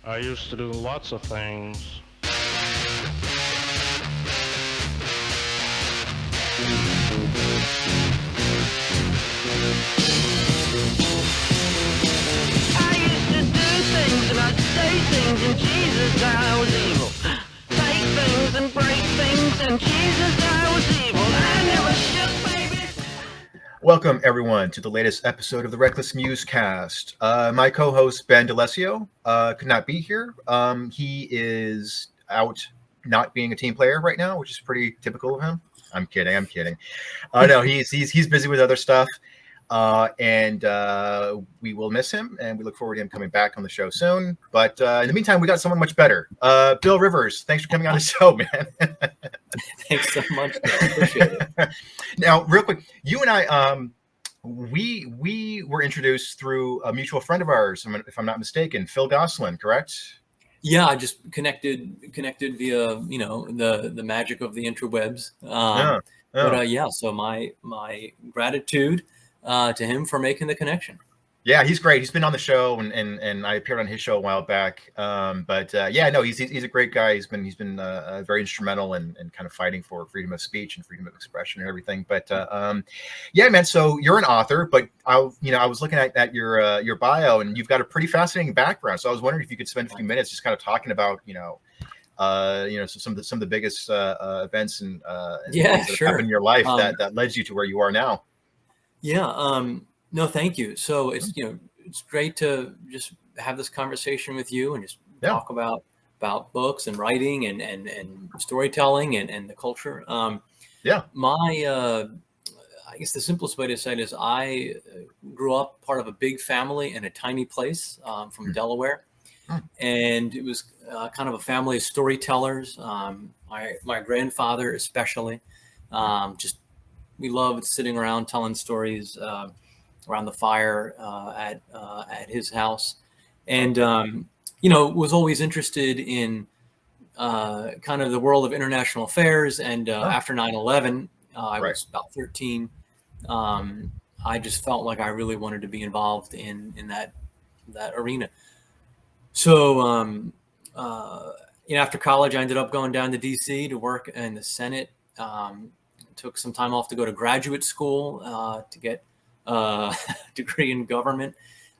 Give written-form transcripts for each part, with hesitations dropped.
I used to do lots of things. I used to do things and I'd say things and Jesus I was evil. Take things and break things and Jesus I was evil. I never shook, baby. Welcome, everyone, to the latest episode of the Reckless Musecast. My co-host, Ben DeLesio, could not be here. He is out not being a team player right now, which is pretty typical of him. I'm kidding. No, he's busy with other stuff. And we will miss him, and we look forward to him coming back on the show soon. But in the meantime, we got someone much better. Bill Rivers, thanks for coming on the show, man. Thanks so much. I appreciate it. Now, real quick, you and I, we were introduced through a mutual friend of ours, if I'm not mistaken, Phil Gosselin, correct? Yeah, I just connected via the magic of the interwebs. So my gratitude to him for making the connection. Yeah, he's great. He's been on the show, and I appeared on his show a while back. He's a great guy. He's been very instrumental in kind of fighting for freedom of speech and freedom of expression and everything. But man. So you're an author, but I was looking at your bio, and you've got a pretty fascinating background. So I was wondering if you could spend a few minutes just kind of talking about some of the biggest events and things that happened in your life that led you to where you are now. Yeah. No, thank you. So it's great to just have this conversation with you and just talk about books and writing and storytelling and the culture. I guess the simplest way to say it is I grew up part of a big family in a tiny place from Delaware, and it was kind of a family of storytellers. My grandfather especially, we loved sitting around telling stories around the fire at his house, and was always interested in kind of the world of international affairs. And after 9/11, I was about 13. I just felt like I really wanted to be involved in that arena. So after college, I ended up going down to DC to work in the Senate. Took some time off to go to graduate school to get degree in government.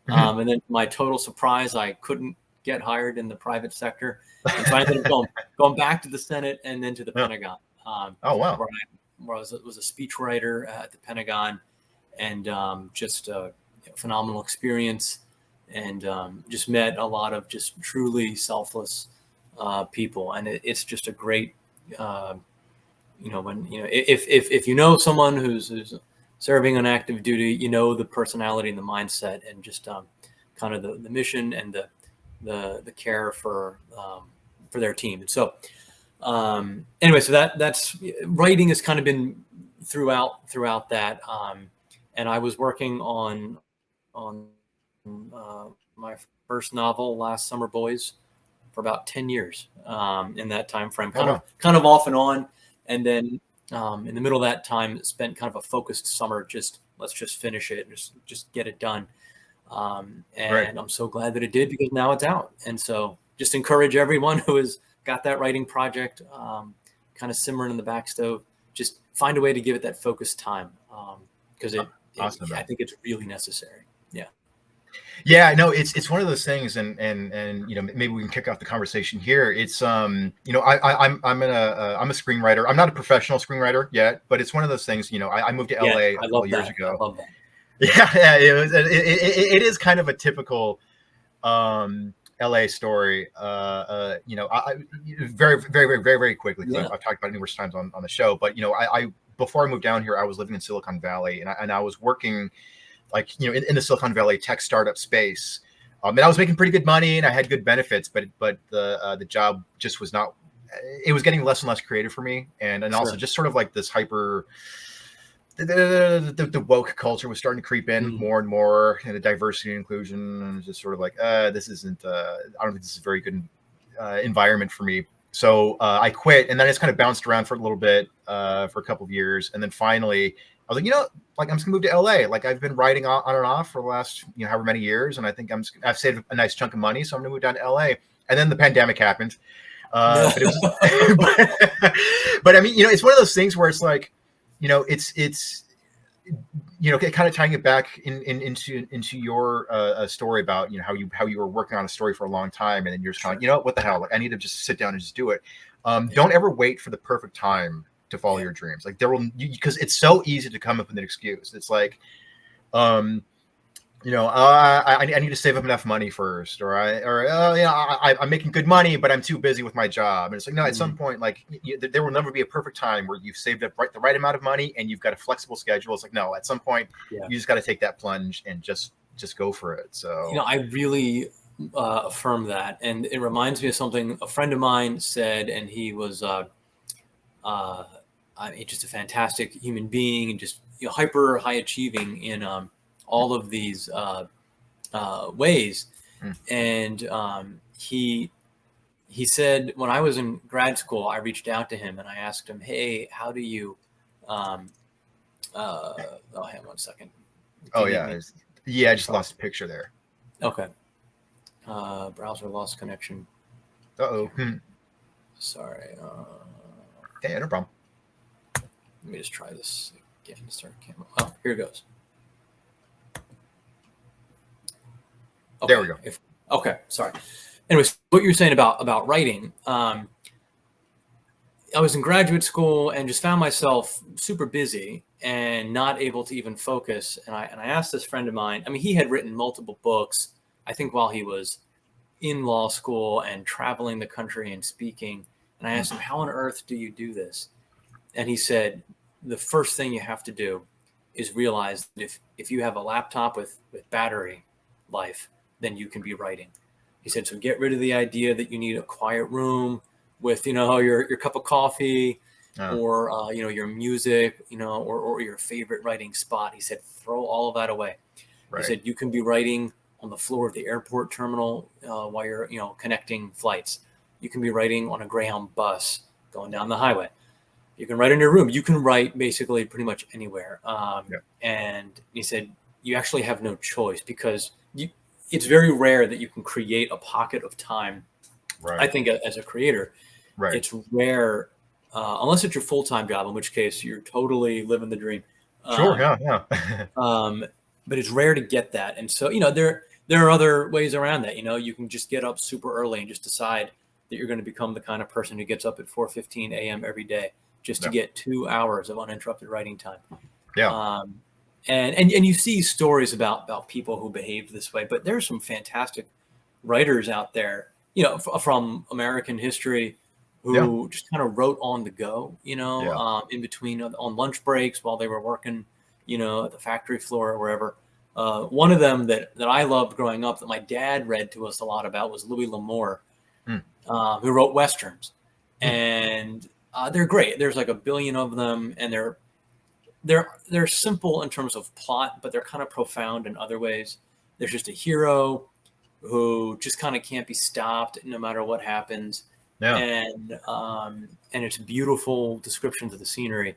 And then to my total surprise, I couldn't get hired in the private sector. And so I ended up going back to the Senate and then to the Pentagon. Oh, wow. Where I was a speechwriter at the Pentagon, and just a phenomenal experience, and just met a lot of just truly selfless people. And it's just a great, if you know someone who's serving on active duty, the personality and the mindset, and just kind of the mission and the care for their team. And so so that's writing has kind of been throughout that. And I was working on my first novel, Last Summer Boys, for about 10 years in that time frame, kind of off and on. And then in the middle of that time, spent kind of a focused summer. Let's just finish it, just get it done. I'm so glad that it did, because now it's out. And so just encourage everyone who has got that writing project kind of simmering in the back stove, just find a way to give it that focused time, because I think it's really necessary. Yeah, no, it's one of those things, and maybe we can kick off the conversation here. It's I'm a screenwriter. I'm not a professional screenwriter yet, but it's one of those things. I moved to LA a couple years ago. I love that. Yeah, it is kind of a typical LA story. I very, very, very, very, very quickly, because I've talked about it numerous times on the show. But I before I moved down here, I was living in Silicon Valley, and I was working in the Silicon Valley tech startup space. And I was making pretty good money, and I had good benefits, but the job just was not. It was getting less and less creative for me, and also just sort of like this hyper. The woke culture was starting to creep in more and more, and the diversity and inclusion, and just sort of like, this isn't. I don't think this is a very good environment for me. So I quit, and then I just kind of bounced around for a little bit, for a couple of years, and then finally I was like, like I'm just gonna move to LA. Like I've been writing on and off for the last, however many years, and I think I've saved a nice chunk of money, so I'm gonna move down to LA. And then the pandemic happened. But it was, but I mean, it's one of those things where it's like, it's kind of tying it back into your story about how you were working on a story for a long time, and then you're just kind of what the hell, like I need to just sit down and just do it. Don't ever wait for the perfect time to follow your dreams. Like because it's so easy to come up with an excuse. It's like, I need to save up enough money first, I'm making good money, but I'm too busy with my job. And it's like, no, at some point, like there will never be a perfect time where you've saved up the right amount of money and you've got a flexible schedule. It's like, no, at some point you just got to take that plunge and just go for it. So, I really affirm that. And it reminds me of something a friend of mine said, and he was just a fantastic human being and just hyper high achieving in all of these ways. And he said, when I was in grad school, I reached out to him and I asked him, hey, how do you hang on 1 second. I just lost a picture there. Okay. Browser lost connection. Sorry. Yeah, no problem. Let me just try this again. Start camera. Oh, here it goes. Okay. There we go. Okay, sorry. Anyways, what you were saying about writing, I was in graduate school and just found myself super busy and not able to even focus. And I asked this friend of mine. I mean, he had written multiple books, I think, while he was in law school and traveling the country and speaking. And I asked him, how on earth do you do this? And he said, the first thing you have to do is realize that if you have a laptop with battery life, then you can be writing. He said, so get rid of the idea that you need a quiet room with, your cup of coffee or, your music, or your favorite writing spot. He said, throw all of that away. Right. He said, you can be writing on the floor of the airport terminal while you're, connecting flights. You can be writing on a Greyhound bus going down the highway. You can write in your room. You can write basically pretty much anywhere. And he said, you actually have no choice because it's very rare that you can create a pocket of time. Right. I think as a creator, it's rare, unless it's your full-time job, in which case you're totally living the dream. Sure. Yeah. But it's rare to get that. And so, there are other ways around that. You can just get up super early and just decide that you're going to become the kind of person who gets up at 4:15 a.m. every day just to get 2 hours of uninterrupted writing time. Yeah. And you see stories about people who behave this way, but there's some fantastic writers out there, from American history who just kind of wrote on the go, in between on lunch breaks while they were working, at the factory floor or wherever. One of them that I loved growing up that my dad read to us a lot about was Louis L'Amour, who wrote Westerns. And they're great. There's like a billion of them, and they're simple in terms of plot, but they're kind of profound in other ways. There's just a hero who just kind of can't be stopped no matter what happens. Yeah. And it's beautiful descriptions of the scenery.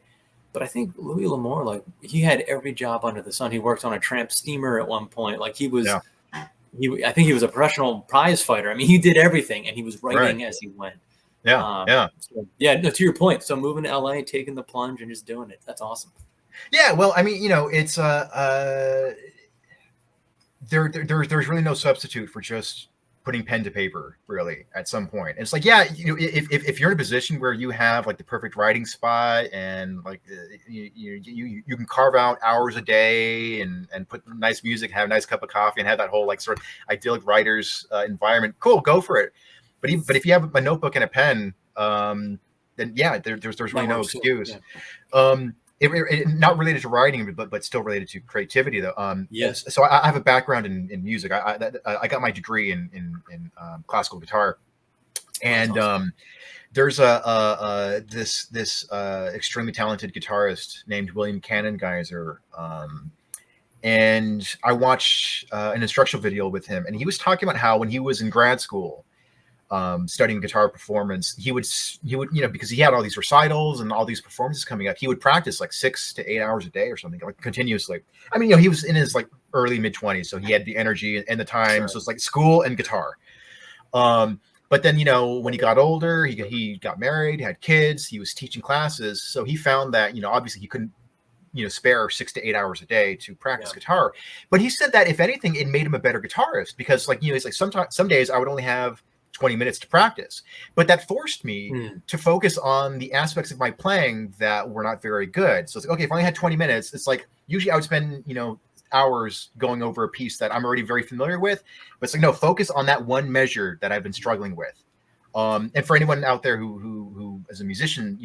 But I think Louis L'Amour, like, he had every job under the sun. He worked on a tramp steamer at one point. Like he was, I think he was a professional prize fighter. I mean, he did everything, and he was writing as he went. Yeah. No, to your point. So moving to LA, taking the plunge and just doing it. That's awesome. Yeah. Well, I mean, it's there's really no substitute for just putting pen to paper, really, at some point. And it's like, if you're in a position where you have like the perfect writing spot and like you can carve out hours a day and put nice music, have a nice cup of coffee, and have that whole like sort of idyllic writer's environment, cool, go for it. But if you have a notebook and a pen, then there's really no excuse. Yeah. Not related to writing, but still related to creativity, though. Yes. So I have a background in music. I got my degree in classical guitar, and awesome. There's this extremely talented guitarist named William Cannongeiser, and I watched an instructional video with him, and he was talking about how when he was in grad school, studying guitar performance, he would, because he had all these recitals and all these performances coming up, he would practice like 6 to 8 hours a day or something, like continuously. I mean, he was in his like early mid-20s, so he had the energy and the time. Sure. So it's like school and guitar. But then, when he got older, he got married, had kids, he was teaching classes. So he found that, obviously he couldn't, spare 6 to 8 hours a day to practice guitar. But he said that if anything, it made him a better guitarist, because like, he's like, some days I would only have 20 minutes to practice, but that forced me to focus on the aspects of my playing that were not very good. So it's like, okay, if I only had 20 minutes, it's like, usually I would spend, hours going over a piece that I'm already very familiar with, but it's like, no, focus on that one measure that I've been struggling with. And for anyone out there who as a musician,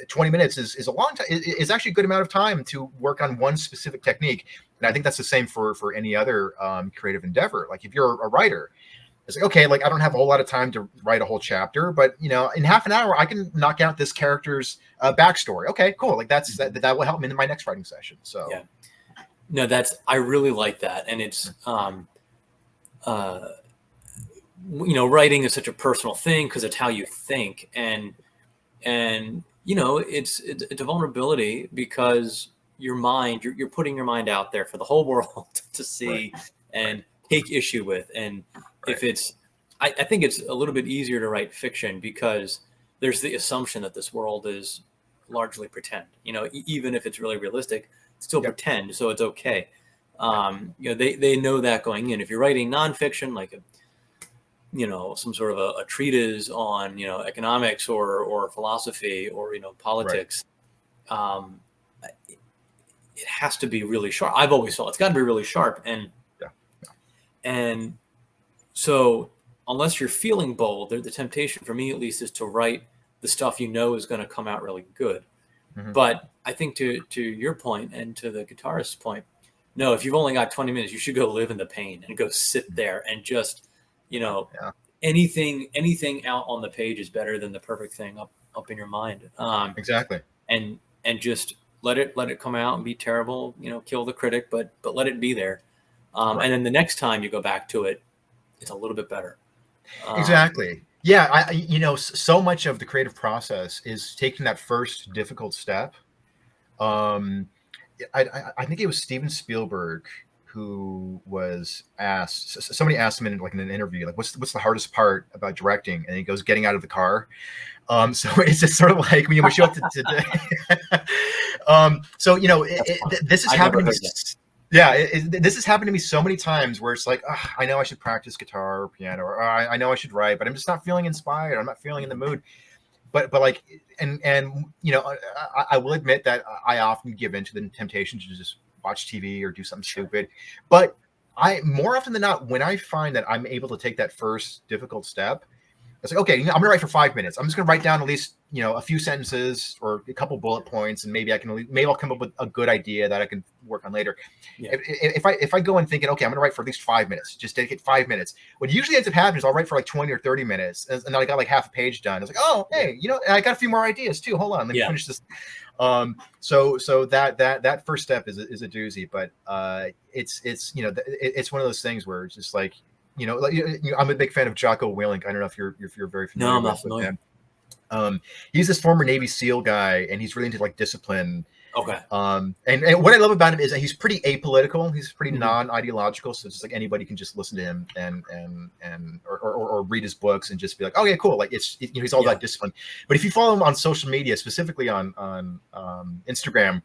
20 minutes is a long time, is actually a good amount of time to work on one specific technique. And I think that's the same for any other creative endeavor. Like if you're a writer, it's like, okay, like I don't have a whole lot of time to write a whole chapter, but in half an hour I can knock out this character's backstory. Okay, cool. Like that will help me in my next writing session. So yeah, no, I really like that, and it's writing is such a personal thing because it's how you think, and it's a vulnerability because your mind, you're putting your mind out there for the whole world to see and take issue with. And if it's, I think it's a little bit easier to write fiction because there's the assumption that this world is largely pretend, even if it's really realistic, it's still pretend. So it's okay. They know that going in. If you're writing nonfiction, like some sort of a treatise on, economics or philosophy or, politics, it has to be really sharp. I've always felt it's got to be really sharp. And so unless you're feeling bold, the temptation for me, at least, is to write the stuff is going to come out really good. Mm-hmm. But I think to your point and to the guitarist's point, no, if you've only got 20 minutes, you should go live in the pain and go sit there and just, anything out on the page is better than the perfect thing up in your mind. Exactly. And just let it come out and be terrible, kill the critic, but let it be there. And then the next time you go back to it, it's a little bit better. Exactly. Yeah. So much of the creative process is taking that first difficult step. I think it was Steven Spielberg who was asked, somebody asked him in an interview, like, what's the hardest part about directing? And he goes, getting out of the car. So it's just sort of like when you show up to this has happened to me. Yeah, this has happened to me so many times where it's like, I know I should practice guitar or piano, or I know I should write, but I'm just not feeling inspired. I'm not feeling in the mood. But like, and I will admit that I often give in to the temptation to just watch TV or do something stupid. But more often than not, when I find that I'm able to take that first difficult step, it's like, okay, I'm going to write for 5 minutes. I'm just going to write down at least, a few sentences or a couple bullet points, and maybe I'll come up with a good idea that I can work on later. Yeah. If I go in thinking, okay, I'm going to write for at least 5 minutes, just dedicate 5 minutes. What usually ends up happening is I'll write for like 20 or 30 minutes, and then I got like half a page done. It's like, oh, hey, I got a few more ideas too. Hold on, let me finish this. So that first step is a doozy, but it's one of those things where it's just like, I'm a big fan of Jocko Willink. I don't know if you're very familiar. No, I'm not familiar. He's this former Navy SEAL guy, and he's really into like discipline. Okay. And what I love about him is that he's pretty apolitical. He's pretty non-ideological. So it's just like anybody can just listen to him or read his books and just be like, okay, cool. Like he's all about discipline. But if you follow him on social media, specifically on Instagram,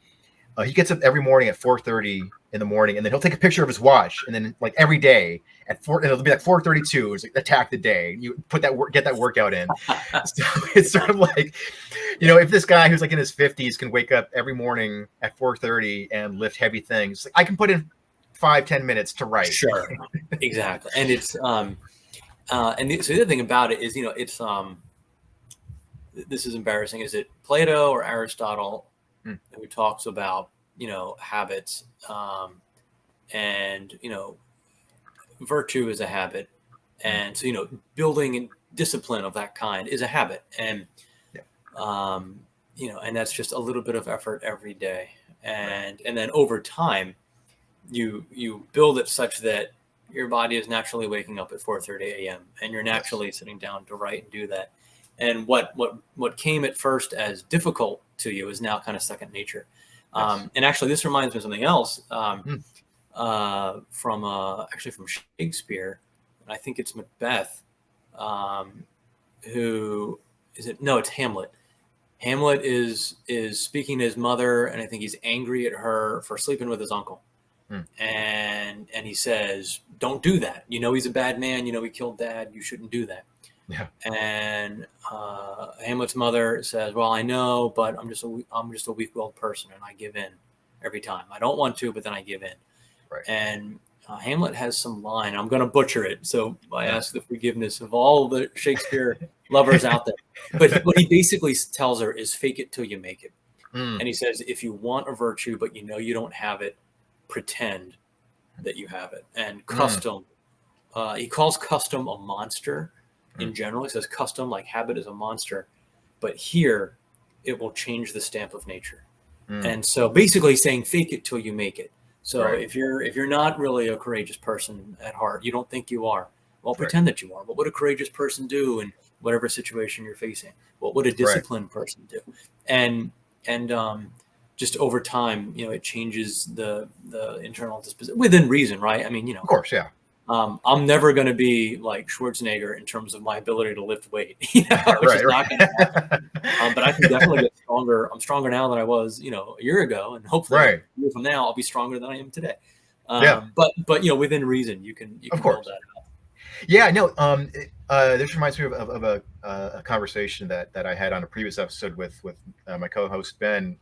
he gets up every morning at 4:30 in the morning, and then he'll take a picture of his watch, and then like every day at 4, and it'll be like 4:32. It's like attack the day. You put get that workout in. So it's sort of like, if this guy who's like in his 50s can wake up every morning at 4:30 and lift heavy things, like I can put in 5-10 minutes to write. Sure, exactly. And it's so the other thing about it is, it's this is embarrassing. Is it Plato or Aristotle who talks about habits, and virtue is a habit, and so building and discipline of that kind is a habit, and and that's just a little bit of effort every day, and then over time you build it such that your body is naturally waking up at 4:30 a.m. and you're naturally sitting down to write and do that. And what came at first as difficult to you is now kind of second nature. And actually, this reminds me of something else from Shakespeare. I think it's Macbeth. Who is it? No, it's Hamlet. Hamlet is speaking to his mother, and I think he's angry at her for sleeping with his uncle. And he says, "Don't do that. You know he's a bad man. You know he killed Dad. You shouldn't do that." Yeah. And Hamlet's mother says, "Well, I know, but I'm just a weak-willed person, and I give in every time. I don't want to, but then I give in." Right. And Hamlet has some line. I'm going to butcher it, so I ask the forgiveness of all the Shakespeare lovers out there. But what he basically tells her is, "Fake it till you make it." And he says, "If you want a virtue, but you know you don't have it, pretend that you have it." And custom, he calls custom a monster in general. He says custom, like habit, is a monster, but here it will change the stamp of nature. And so basically saying, fake it till you make it. So if you're not really a courageous person at heart, you don't think you are, well, pretend that you are. What would a courageous person do in whatever situation you're facing? What would a disciplined person do? And just over time, it changes the internal disposition within reason, right? I mean, of course, yeah. I'm never going to be like Schwarzenegger in terms of my ability to lift weight, which is not going to happen. But I can definitely get stronger. I'm stronger now than I was, a year ago, and hopefully a year from now I'll be stronger than I am today. But within reason, you can build that out. Yeah, no. This reminds me of a conversation that I had on a previous episode with my co-host Ben.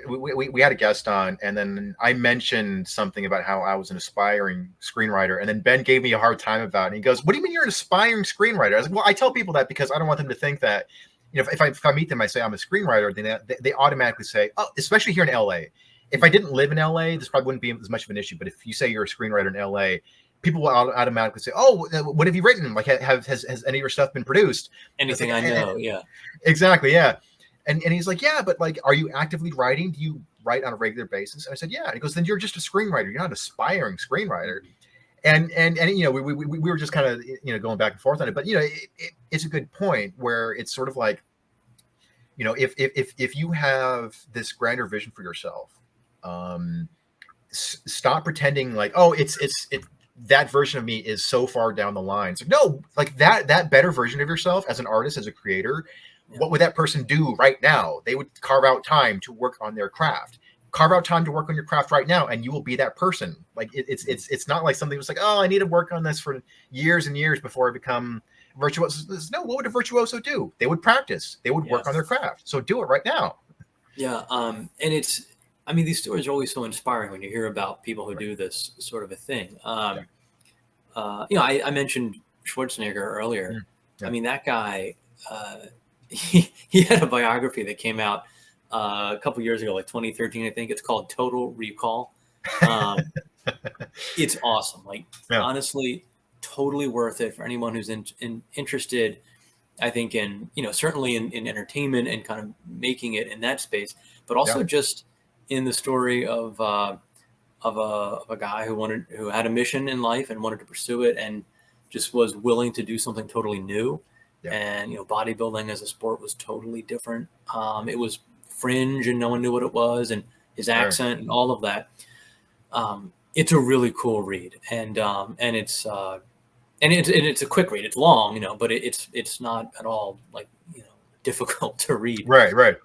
We had a guest on, and then I mentioned something about how I was an aspiring screenwriter, and then Ben gave me a hard time about it. And he goes, "What do you mean you're an aspiring screenwriter?" I was like, "Well, I tell people that because I don't want them to think that, if I meet them, I say I'm a screenwriter, then they automatically say, oh, especially here in LA. If I didn't live in LA, this probably wouldn't be as much of an issue. But if you say you're a screenwriter in LA, people will automatically say, "Oh, what have you written? Like, has any of your stuff been produced?" Anything I know, yeah, exactly, yeah. And he's like, "Yeah, but like, are you actively writing? Do you write on a regular basis?" And I said, "Yeah." And he goes, "Then you're just a screenwriter. You're not an aspiring screenwriter." And we were just kind of going back and forth on it. But it's a good point where it's sort of like, if you have this grander vision for yourself, stop pretending like, oh, it's that version of me is so far down the line. It's like, no, like that better version of yourself as an artist, as a creator. What would that person do right now? They would carve out time to work on their craft. Carve out time to work on your craft right now, and you will be that person. Like it's not like something that's like, oh, I need to work on this for years and years before I become virtuoso. No, what would a virtuoso do? They would practice. They would work on their craft. So do it right now. Yeah, and these stories are always so inspiring when you hear about people who do this sort of a thing. I mentioned Schwarzenegger earlier. I mean, that guy. He had a biography that came out a couple years ago, like 2013, I think. It's called Total Recall. It's awesome. Like, honestly, totally worth it for anyone who's interested, I think, in, certainly in entertainment and kind of making it in that space, but also just in the story of a guy who had a mission in life and wanted to pursue it and just was willing to do something totally new. And bodybuilding as a sport was totally different. It was fringe, and no one knew what it was, and his accent and all of that. It's a really cool read, and it's a quick read. It's long, but it's not at all like difficult to read. Right.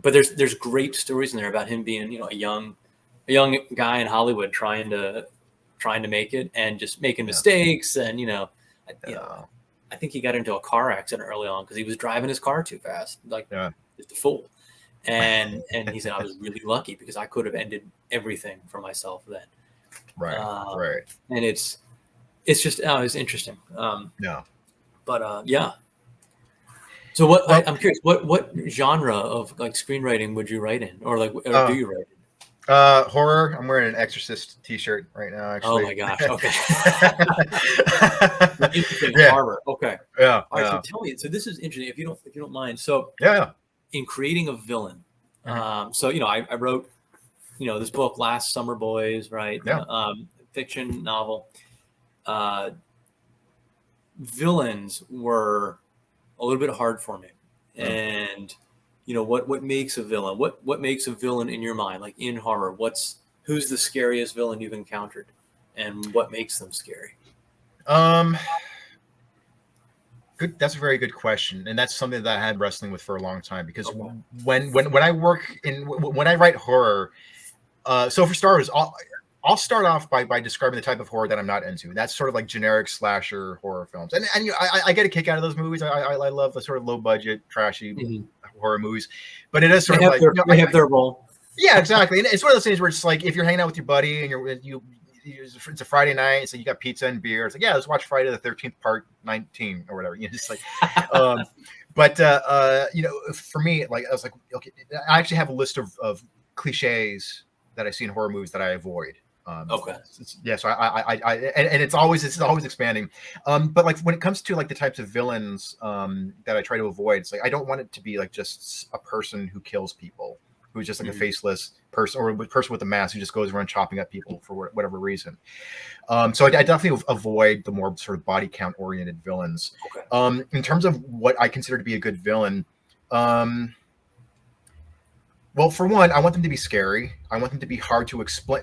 But there's great stories in there about him being a young guy in Hollywood trying to make it and just making mistakes, and I think he got into a car accident early on because he was driving his car too fast, just a fool. And he said, I was really lucky because I could have ended everything for myself then. Right. And it's just, it's interesting. But So I'm curious, what genre of like screenwriting would you write in, or do you write in? Horror. I'm wearing an Exorcist T-shirt right now. Actually. Oh my gosh. Okay. Yeah. Horror. Okay. Yeah. All right. So tell me. So this is interesting. If you don't mind. So in creating a villain, so I wrote, this book, Last Summer Boys, right? Yeah. Fiction novel, villains were a little bit hard for me. And what makes a villain? What makes a villain in your mind, like in horror? Who's the scariest villain you've encountered, and what makes them scary? Good. That's a very good question, and that's something that I had wrestling with for a long time. Because when I work when I write horror, so for starters, I'll start off by describing the type of horror that I'm not into. That's sort of like generic slasher horror films, and I get a kick out of those movies. I love the sort of low budget, trashy horror movies, but it is sort of like they have their role. Yeah, exactly. And it's one of those things where it's like if you're hanging out with your buddy and it's a Friday night, so you got pizza and beer. It's like, yeah, let's watch Friday the 13th part 19 or whatever. Just like, for me, like I was like, okay, I actually have a list of cliches that I see in horror movies that I avoid. Okay. So and it's always expanding. But like when it comes to like the types of villains that I try to avoid, it's like I don't want it to be like just a person who kills people, who's just like a faceless person or a person with a mask who just goes around chopping up people for whatever reason. So I definitely avoid the more sort of body count oriented villains. Okay. In terms of what I consider to be a good villain, well, for one, I want them to be scary. I want them to be hard to explain.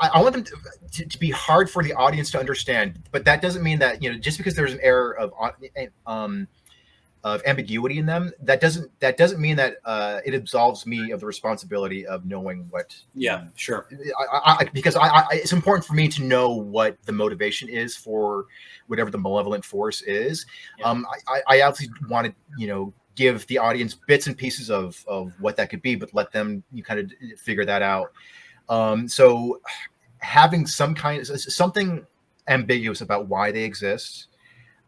I want them to be hard for the audience to understand. But that doesn't mean that just because there's an air of ambiguity in them, that doesn't mean that it absolves me of the responsibility of knowing what. Yeah, sure. Because it's important for me to know what the motivation is for whatever the malevolent force is. Yeah. I obviously want to give the audience bits and pieces of what that could be, but let them kind of figure that out. So having something ambiguous about why they exist.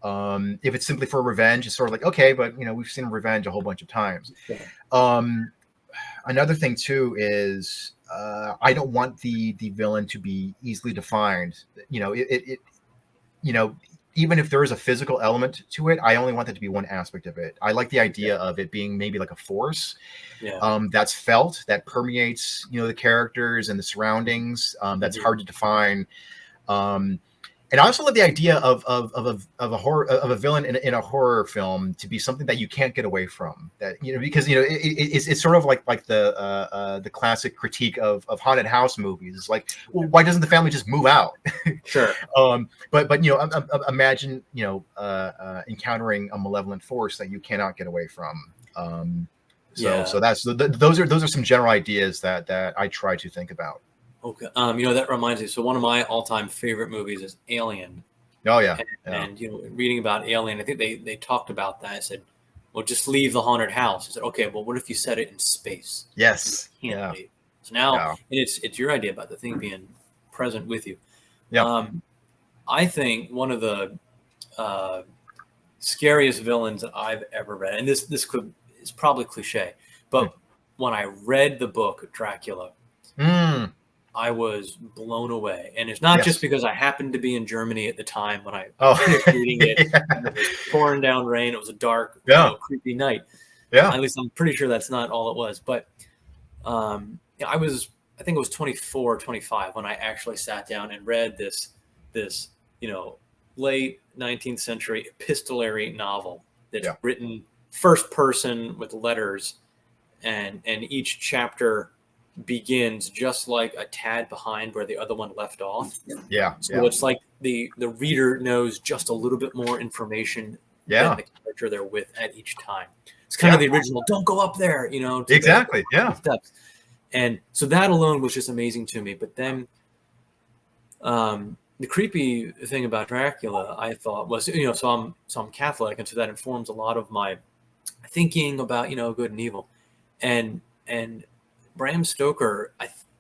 If it's simply for revenge, it's sort of like, okay, but we've seen revenge a whole bunch of times. Okay. Another thing too is I don't want the villain to be easily defined. Even if there is a physical element to it, I only want that to be one aspect of it. I like the idea of it being maybe like a force that's felt, that permeates, the characters and the surroundings. That's hard to define. And I also love the idea of a villain in a horror film to be something that you can't get away from. That because it's sort of like the classic critique of haunted house movies. It's like, well, why doesn't the family just move out? Sure. But imagine encountering a malevolent force that you cannot get away from. So that's those are some general ideas that I try to think about. Okay. That reminds me. So one of my all-time favorite movies is Alien. Oh yeah. And reading about Alien, I think they talked about that. I said, well, just leave the haunted house. I said, okay, well, what if you set it in space? Yes. Leave. So now, and it's your idea about the thing being present with you. Yeah. I think one of the scariest villains that I've ever read, and this is probably cliche, but when I read the book Dracula, I was blown away. And it's not just because I happened to be in Germany at the time when I finished reading it. It was pouring down rain. It was a dark, creepy night. Yeah. At least I'm pretty sure that's not all it was. But I think it was 24, 25 when I actually sat down and read this late 19th century epistolary novel that's written first person with letters, and each chapter begins just like a tad behind where the other one left off. So it's like the reader knows just a little bit more information than the character they're with at each time. It's kind of the original, don't go up there, exactly. Steps. And so that alone was just amazing to me. But then the creepy thing about Dracula, I thought, was, so I'm Catholic, and so that informs a lot of my thinking about, good and evil. And Bram Stoker,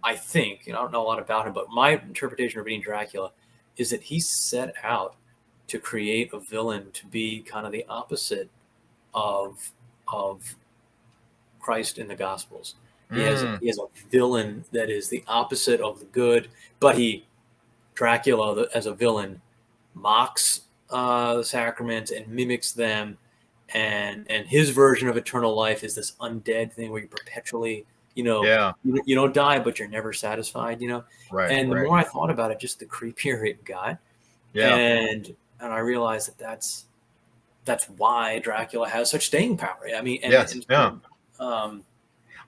I think, I don't know a lot about him, but my interpretation of reading Dracula is that he set out to create a villain to be kind of the opposite of Christ in the Gospels. He has a villain that is the opposite of the good, but Dracula as a villain mocks the sacraments and mimics them, and his version of eternal life is this undead thing where you perpetually you don't die, but you're never satisfied, Right. And the more I thought about it, just the creepier it got. Yeah. And I realized that's why Dracula has such staying power. I mean, Yes. Yeah.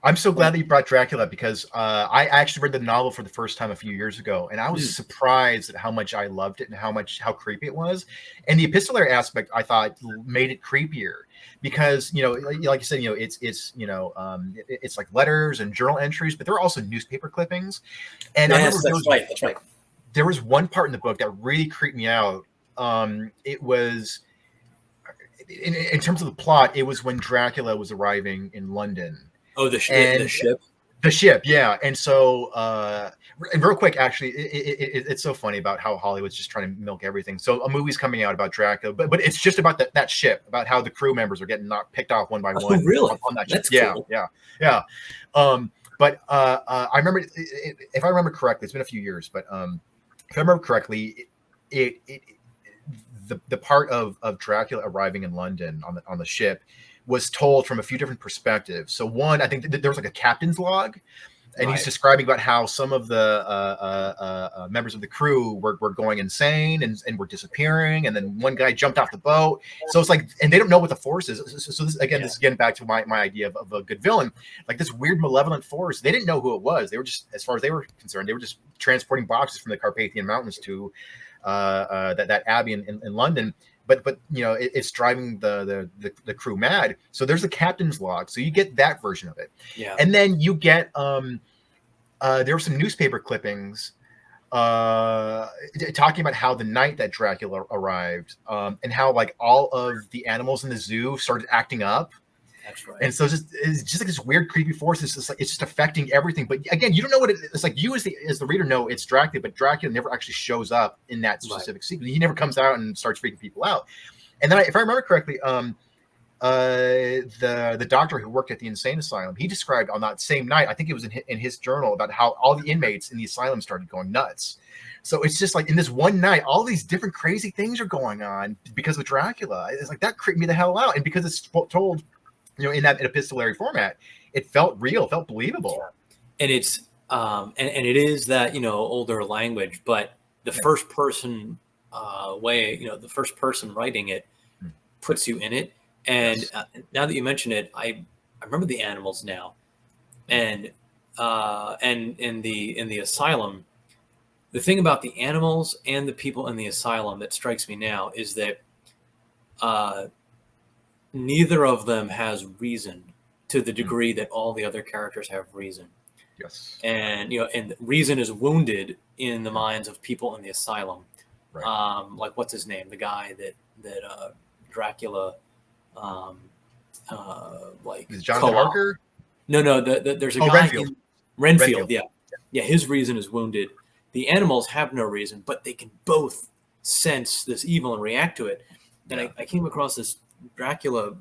I'm so glad that you brought Dracula because I actually read the novel for the first time a few years ago, and I was surprised at how much I loved it and how creepy it was. And the epistolary aspect I thought made it creepier because like you said, it's like letters and journal entries, but there are also newspaper clippings. And I remember that's right. There was one part in the book that really creeped me out. It was in terms of the plot, it was when Dracula was arriving in London. Oh, the ship. The ship, yeah. And so, and real quick, actually, it's so funny about how Hollywood's just trying to milk everything. So a movie's coming out about Dracula, but it's just about that ship, about how the crew members are getting picked off one by one. Oh, really? On that ship. That's cool. Yeah. But I remember, if I remember correctly, it's been a few years, but if I remember correctly, the part of Dracula arriving in London on the ship was told from a few different perspectives. So one, I think there was like a captain's log, and he's describing about how some of the members of the crew were going insane and were disappearing, and then one guy jumped off the boat. So it's like, and they don't know what the force is. So this is getting back to my idea of a good villain, like this weird malevolent force. They didn't know who it was. They were just, as far as they were concerned, they were just transporting boxes from the Carpathian Mountains to that abbey in London. But it's driving the crew mad. So there's a captain's log. So you get that version of it. Yeah. And then you get there were some newspaper clippings talking about how the night that Dracula arrived, and how like all of the animals in the zoo started acting up. That's right. And so it's just like this weird, creepy force. It's just affecting everything. But again, you don't know what it is. It's like you as the reader know it's Dracula, but Dracula never actually shows up in that specific sequence. He never comes out and starts freaking people out. And then, if I remember correctly, the doctor who worked at the insane asylum, he described on that same night, I think it was in his journal, about how all the inmates in the asylum started going nuts. So it's just like in this one night, all these different crazy things are going on because of Dracula. It's like that creeped me the hell out. And because it's told, in that epistolary format, it felt real, felt believable. And it's and it is that older language, but the first person way, the first person writing it puts you in it. And now that you mention it, I remember the animals now, and in the asylum, the thing about the animals and the people in the asylum that strikes me now is that neither of them has reason to the degree that all the other characters have reason. Yes. And and reason is wounded in the minds of people in the asylum. Right. Like what's his name? The guy that Dracula like is Jonathan Harker? No. There's a guy Renfield. Yeah. His reason is wounded. The animals have no reason, but they can both sense this evil and react to it. And I came across this Dracula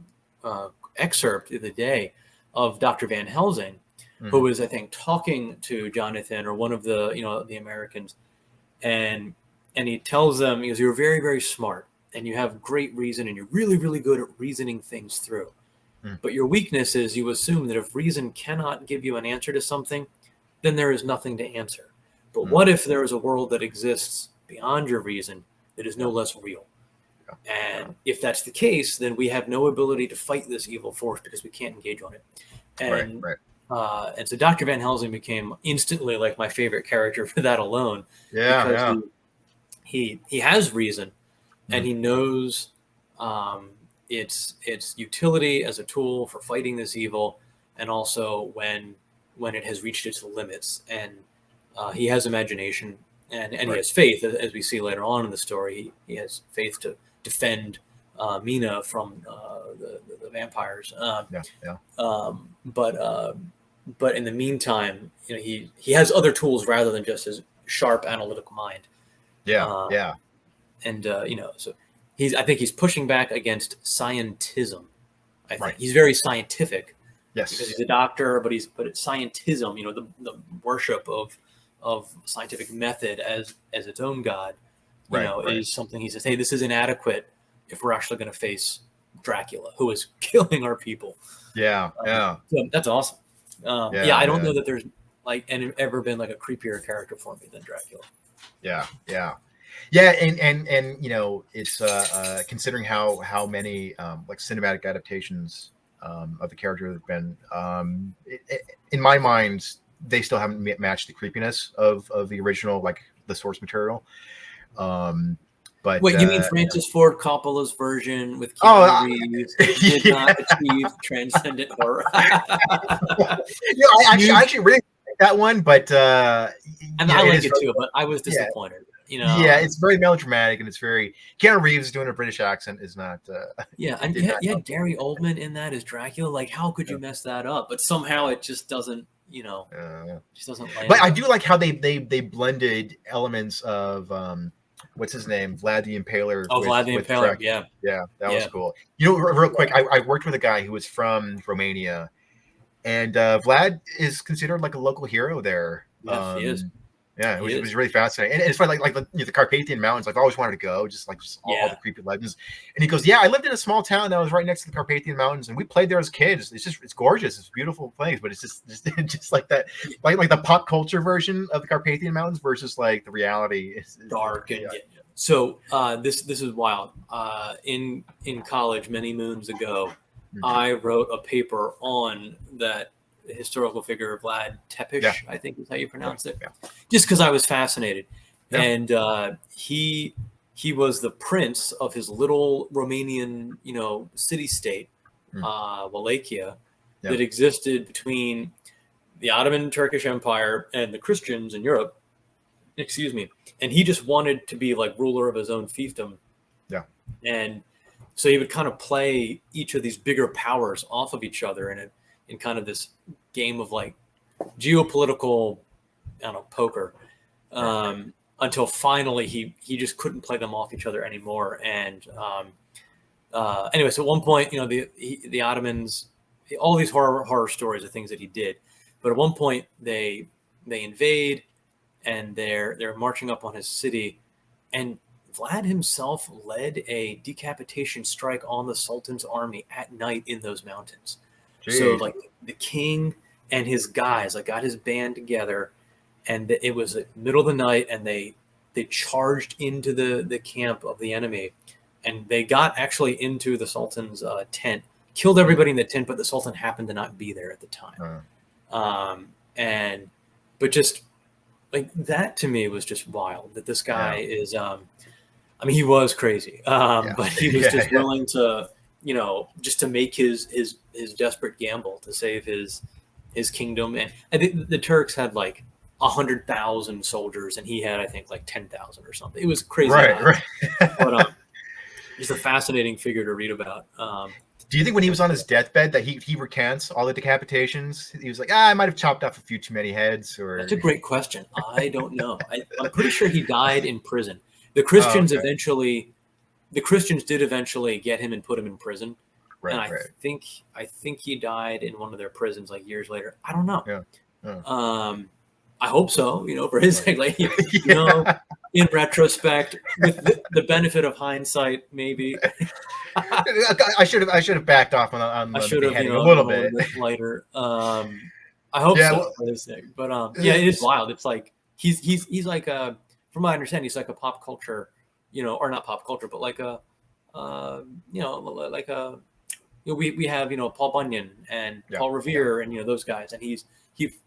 excerpt the other day of Dr. Van Helsing, who was, I think, talking to Jonathan or one of the the Americans, and he tells them, he goes, "You're very, very smart and you have great reason and you're really, really good at reasoning things through. But your weakness is you assume that if reason cannot give you an answer to something, then there is nothing to answer. But what if there is a world that exists beyond your reason that is no less real? And if that's the case, then we have no ability to fight this evil force because we can't engage on it." And and so Dr. Van Helsing became instantly like my favorite character for that alone. Because he has reason, and he knows its utility as a tool for fighting this evil, and also when it has reached its limits. And he has imagination, and he has faith, as we see later on in the story. He has faith to defend Mina from the vampires. But in the meantime, he has other tools rather than just his sharp analytical mind. And so I think he's pushing back against scientism. I think he's very scientific. Yes, because he's a doctor, but it's scientism. The worship of scientific method as its own god. Is something he says, hey, this is inadequate if we're actually going to face Dracula, who is killing our people. So that's awesome. I don't know that there's ever been like a creepier character for me than Dracula. Yeah, and you know, it's considering how many like cinematic adaptations of the character have been. In my mind, they still haven't matched the creepiness of the original, like the source material. But Wait, you mean Francis Ford Coppola's version with oh, Keanu Reeves did not achieve transcendent horror? you know, I actually really like that one, but And I like it too, but I was yeah. disappointed. You know, Yeah, it's very melodramatic, and it's very Keanu Reeves doing a British accent is not. yeah, and yeah, Gary Oldman in that as Dracula. Like, how could you mess that up? But somehow it just doesn't, you know, just doesn't land. But I do like how they blended elements of what's his name, Vlad the Impaler. Oh, Vlad the Impaler, yeah, that was cool. You know, real quick, I worked with a guy who was from Romania, and Vlad is considered like a local hero there. Yes, he is. Yeah, it was really fascinating, and it's funny, like the Carpathian Mountains. I've always wanted to go, just all the creepy legends. And he goes, "Yeah, I lived in a small town that was right next to the Carpathian Mountains, and we played there as kids. It's gorgeous, it's a beautiful place, but it's just like that, like the pop culture version of the Carpathian Mountains versus like the reality is dark and so this is wild. In college, many moons ago, I wrote a paper on that historical figure Vlad Tepes, I think is how you pronounce it, just because I was fascinated. And he was the prince of his little Romanian, you know, city-state, Wallachia, that existed between the Ottoman Turkish Empire and the Christians in Europe. Excuse me. And he just wanted to be like ruler of his own fiefdom. Yeah. And so he would kind of play each of these bigger powers off of each other in kind of this game of like geopolitical, I don't know, poker, until finally he just couldn't play them off each other anymore. And anyway, so at one point, you know, the Ottomans, all these horror stories are things that he did, but at one point they invade and they're marching up on his city, and Vlad himself led a decapitation strike on the Sultan's army at night in those mountains. Jeez. So like the king and his guys, like got his band together, and it was the middle of the night, and they charged into the camp of the enemy, and they got actually into the Sultan's tent, killed everybody in the tent, but the Sultan happened to not be there at the time. But just like that to me was just wild that this guy is, I mean, he was crazy, but he was just willing to, you know, just to make his desperate gamble to save his kingdom. And I think the Turks had like 100,000 soldiers, and he had, I think, like 10,000 or something. It was crazy. Right. But he's a fascinating figure to read about. Do you think when he was on his deathbed that he recants all the decapitations? He was like, I might have chopped off a few too many heads. Or that's a great question. I don't know. I'm pretty sure he died in prison. The Christians the Christians did eventually get him and put him in prison. Right, and I think he died in one of their prisons like years later. I don't know. I hope so, you know, for his like you know, in retrospect, with the benefit of hindsight, maybe. I should have backed off on the beheading a little bit lighter. I hope so for his sake. But it is wild. It's like he's like a, from my understanding, he's like a pop culture, you know, or not pop culture, but like a you know, like a, you know, we have, you know, Paul Bunyan and Paul Revere and, you know, those guys, and he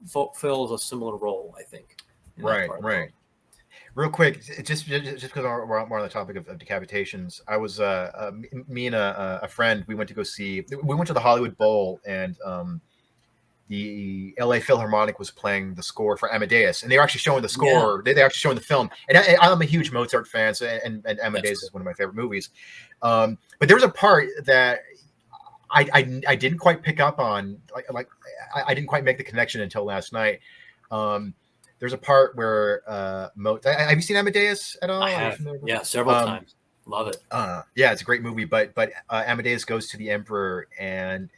fulfills a similar role, I think. Right. Real quick, just because we're on the topic of decapitations, I was me and a friend, we went to the Hollywood Bowl, and the LA Philharmonic was playing the score for Amadeus, and they were actually showing the score. They're actually showing the film, and I'm a huge Mozart fan, so, and Amadeus is one of my favorite movies. But there was a part that I didn't quite pick up on, like I didn't quite make the connection until last night. There's a part where have you seen Amadeus at all? I have, several times. Love it. Yeah, it's a great movie. But Amadeus goes to the emperor and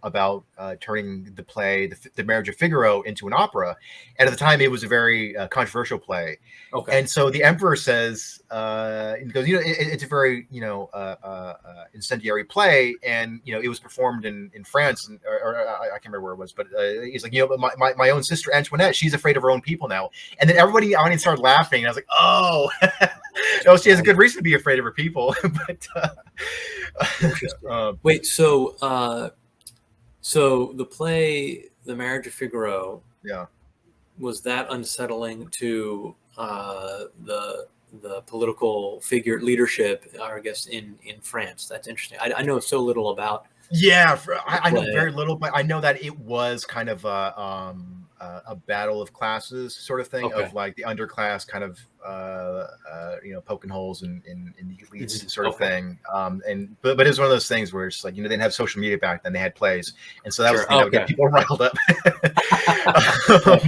about turning the play, the Marriage of Figaro, into an opera. And at the time, it was a very controversial play. Okay. And so the emperor says, he goes, it's a very, incendiary play, and it was performed in France, or I can't remember where it was, but he's like, but my own sister Antoinette, she's afraid of her own people now. And then everybody in the audience started laughing, and I was like, oh, no, she has a good reason to be afraid of her people. But wait, so the play, The Marriage of Figaro, yeah, was that unsettling to the political figure leadership, I guess, in France? That's interesting. I know so little about. Yeah, I know very little, but I know that it was kind of a battle of classes sort of thing, Okay. of like the underclass kind of poking holes in the elites sort of Okay. thing. But it was one of those things where it's like, they didn't have social media back then; they had plays, and so that was the thing that would get people riled up.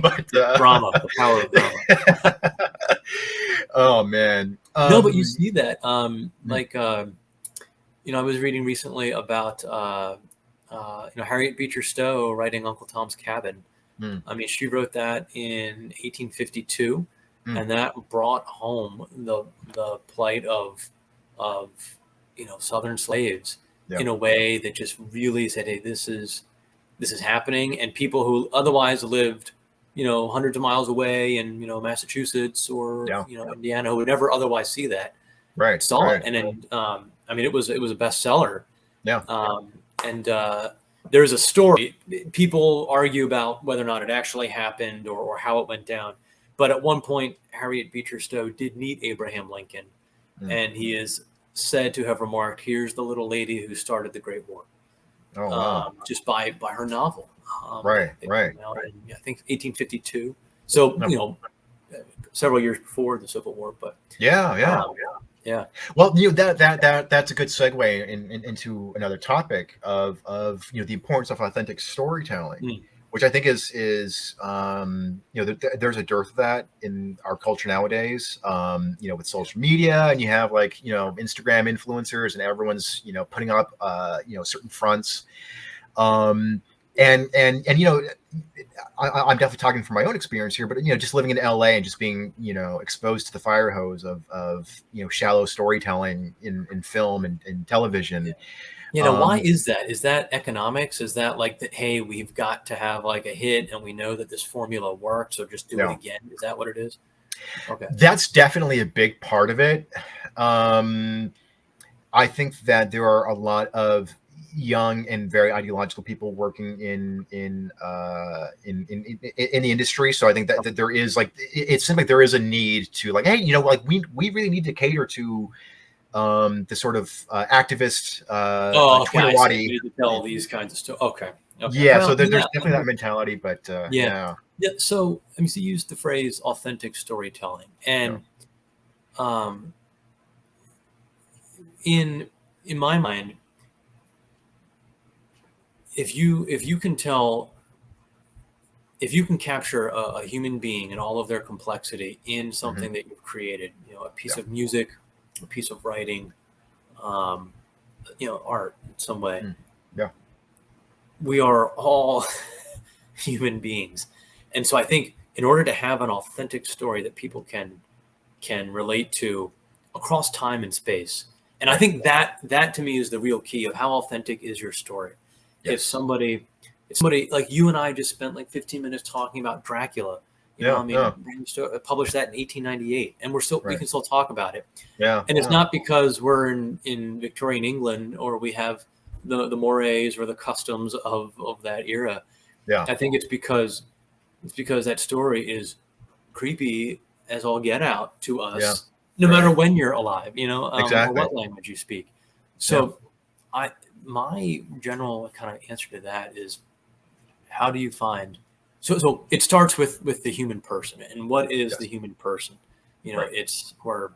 But drama, the power of drama. Oh man, no, but you see that, I was reading recently about Harriet Beecher Stowe writing Uncle Tom's Cabin. I mean, she wrote that in 1852, and that brought home the plight of Southern slaves in a way that just really said, hey, this is happening, and people who otherwise lived hundreds of miles away in Massachusetts or Indiana, who would never otherwise see that, saw it. And then I mean, it was a bestseller. And there's a story. People argue about whether or not it actually happened or how it went down. But at one point, Harriet Beecher Stowe did meet Abraham Lincoln, and he is said to have remarked, "Here's the little lady who started the Great War." Oh, wow. Just by her novel. Right. In, I think 1852. So several years before the Civil War. But yeah. Well, that's a good segue into another topic of the importance of authentic storytelling, which I think is there's a dearth of that in our culture nowadays. With social media, and you have Instagram influencers, and everyone's putting up certain fronts. I'm definitely talking from my own experience here, but just living in LA and just being exposed to the fire hose of shallow storytelling in film and television. Why is that? Is that economics? Is that like that? Hey, we've got to have like a hit, and we know that this formula works, so just do it again. Is that what it is? Okay, that's definitely a big part of it. I think that there are a lot of young and very ideological people working in the industry. So I think that there is it seems like there is a need to hey, we really need to cater to the sort of activist Twitterati. You need to tell these kinds of stuff. Okay. Yeah, well, so there's definitely that mentality, but yeah. So I mean, so you used the phrase authentic storytelling, and in my mind, if you can capture a human being and all of their complexity in something that you've created, a piece of music, a piece of writing, art in some way. We are all human beings. And so I think in order to have an authentic story that people can relate to across time and space, and I think that to me is the real key of how authentic is your story. If somebody like you and I just spent 15 minutes talking about Dracula, Bram published that in 1898, and we can still talk about it. And it's not because we're in Victorian England or we have the mores or the customs of that era. I think it's because that story is creepy as all get out to us, no matter when you're alive, or what language you speak. So my general kind of answer to that is, how do you find? So it starts with the human person, and what is the human person? It's where,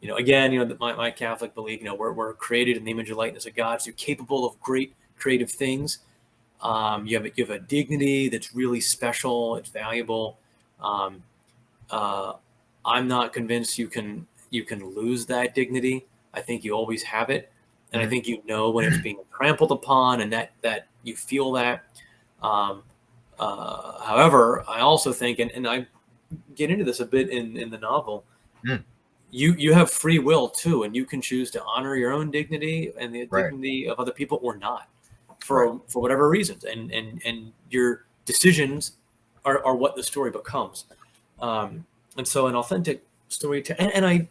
again, my Catholic belief, we're created in the image and likeness of God, so you're capable of great creative things. You have a dignity that's really special. It's valuable. I'm not convinced you can lose that dignity. I think you always have it. And I think when it's being trampled upon, and that you feel that. However, I also think, and I get into this a bit in the novel, you have free will too, and you can choose to honor your own dignity and the dignity of other people or not, for whatever reasons, and your decisions are what the story becomes. And so an authentic story, and I,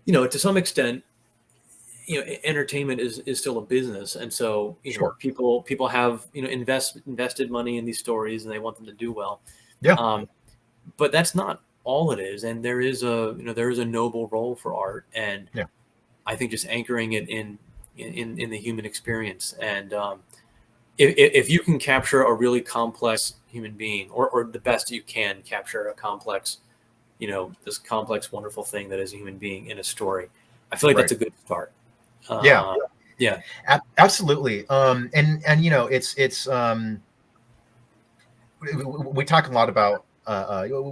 to some extent, entertainment is still a business, and so people have invested money in these stories, and they want them to do well. But that's not all it is, and there is a noble role for art, and I think just anchoring it in the human experience, and if you can capture a really complex human being, or the best you can capture a complex, this complex, wonderful thing that is a human being in a story, I feel like that's a good start. Absolutely. And it's we talk a lot about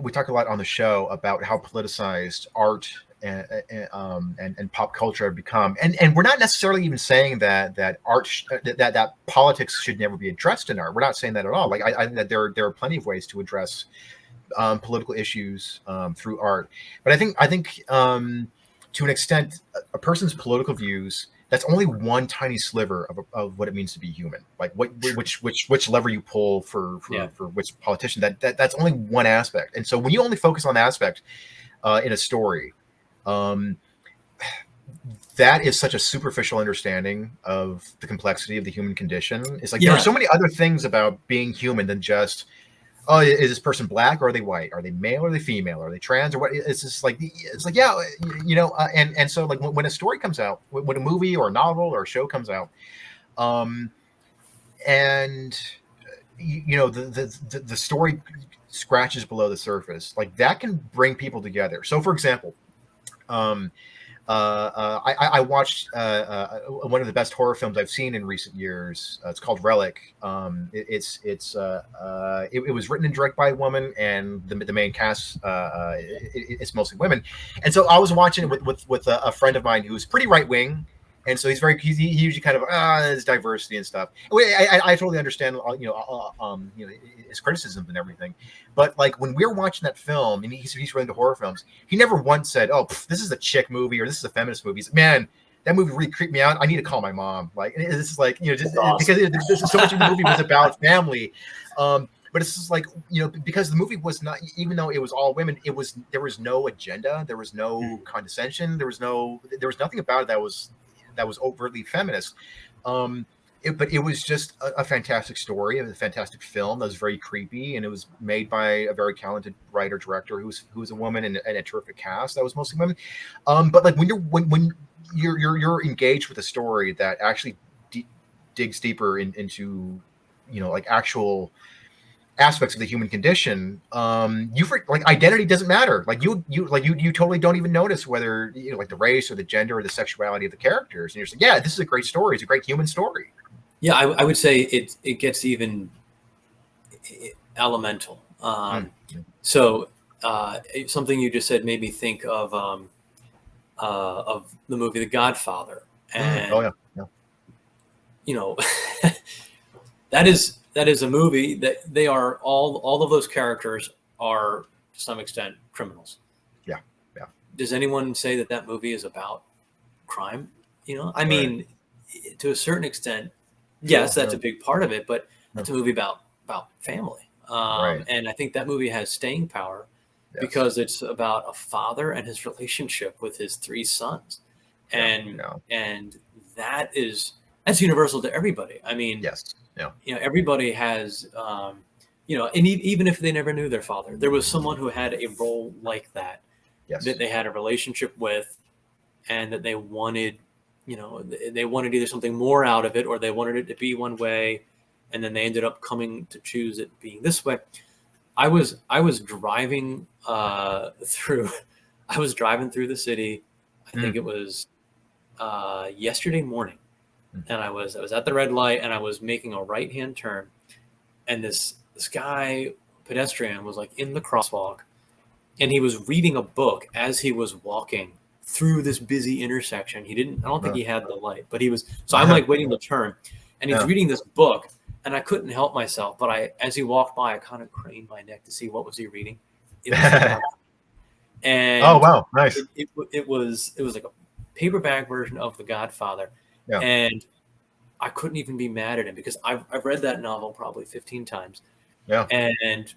we talk a lot on the show about how politicized art and pop culture have become, and we're not necessarily even saying that art that politics should never be addressed in art. We're not saying that at all. Like I think that there are plenty of ways to address political issues through art, but I think to an extent, a person's political views, that's only one tiny sliver of what it means to be human. Like which lever you pull for which politician, that's only one aspect. And so when you only focus on the aspect in a story, that is such a superficial understanding of the complexity of the human condition. It's like there are so many other things about being human than just, oh, is this person black or are they white? Are they male or are they female? Are they trans or what? It's just like, and so like when a story comes out, when a movie or a novel or a show comes out, and the story scratches below the surface, like that can bring people together. So for example, I watched one of the best horror films I've seen in recent years. It's called Relic. It was written and directed by a woman, and the main cast it's mostly women. And so I was watching it with a friend of mine who's pretty right wing, and so he usually kind of there's diversity and stuff. I totally understand his criticisms and everything, but like when we're watching that film, and he's really into horror films, he never once said, "Oh, this is a chick movie" or "This is a feminist movie." He's like, "Man, that movie really creeped me out. I need to call my mom." Like this is like just because there's so much of the movie was about family. But it's just like, because the movie was not, even though it was all women, there was no agenda, there was no condescension, there was nothing about it that was overtly feminist. But it was just a fantastic story, a fantastic film that was very creepy, and it was made by a very talented writer director who's a woman, and a terrific cast that was mostly women. But like when you're engaged with a story that actually digs deeper into like actual aspects of the human condition, like identity doesn't matter. Like you totally don't even notice whether like the race or the gender or the sexuality of the characters, and you're just like, yeah, this is a great story. It's a great human story. Yeah, I would say it gets even elemental. So something you just said made me think of the movie The Godfather, and that is a movie that they are all of those characters are to some extent criminals. Yeah. Does anyone say that movie is about crime? I mean, to a certain extent, yes, that's a big part of it, but it's a movie about family. And I think that movie has staying power because it's about a father and his relationship with his 3 sons. And that's universal to everybody. I mean, everybody has, and even if they never knew their father, there was someone who had a role like that, that they had a relationship with, and that they wanted, they wanted either something more out of it, or they wanted it to be one way, and then they ended up coming to choose it being this way. I was driving through the city. I think it was yesterday morning. And I was at the red light, and I was making a right-hand turn, and this guy pedestrian was like in the crosswalk, and he was reading a book as he was walking through this busy intersection. I don't think No. he had the light, but he was. So I'm like waiting to turn, and he's reading this book, and I couldn't help myself. But as he walked by, I kind of craned my neck to see what was he reading. It was and oh wow, nice. It was like a paperback version of The Godfather, and I couldn't even be mad at him because I've read that novel probably 15 times, and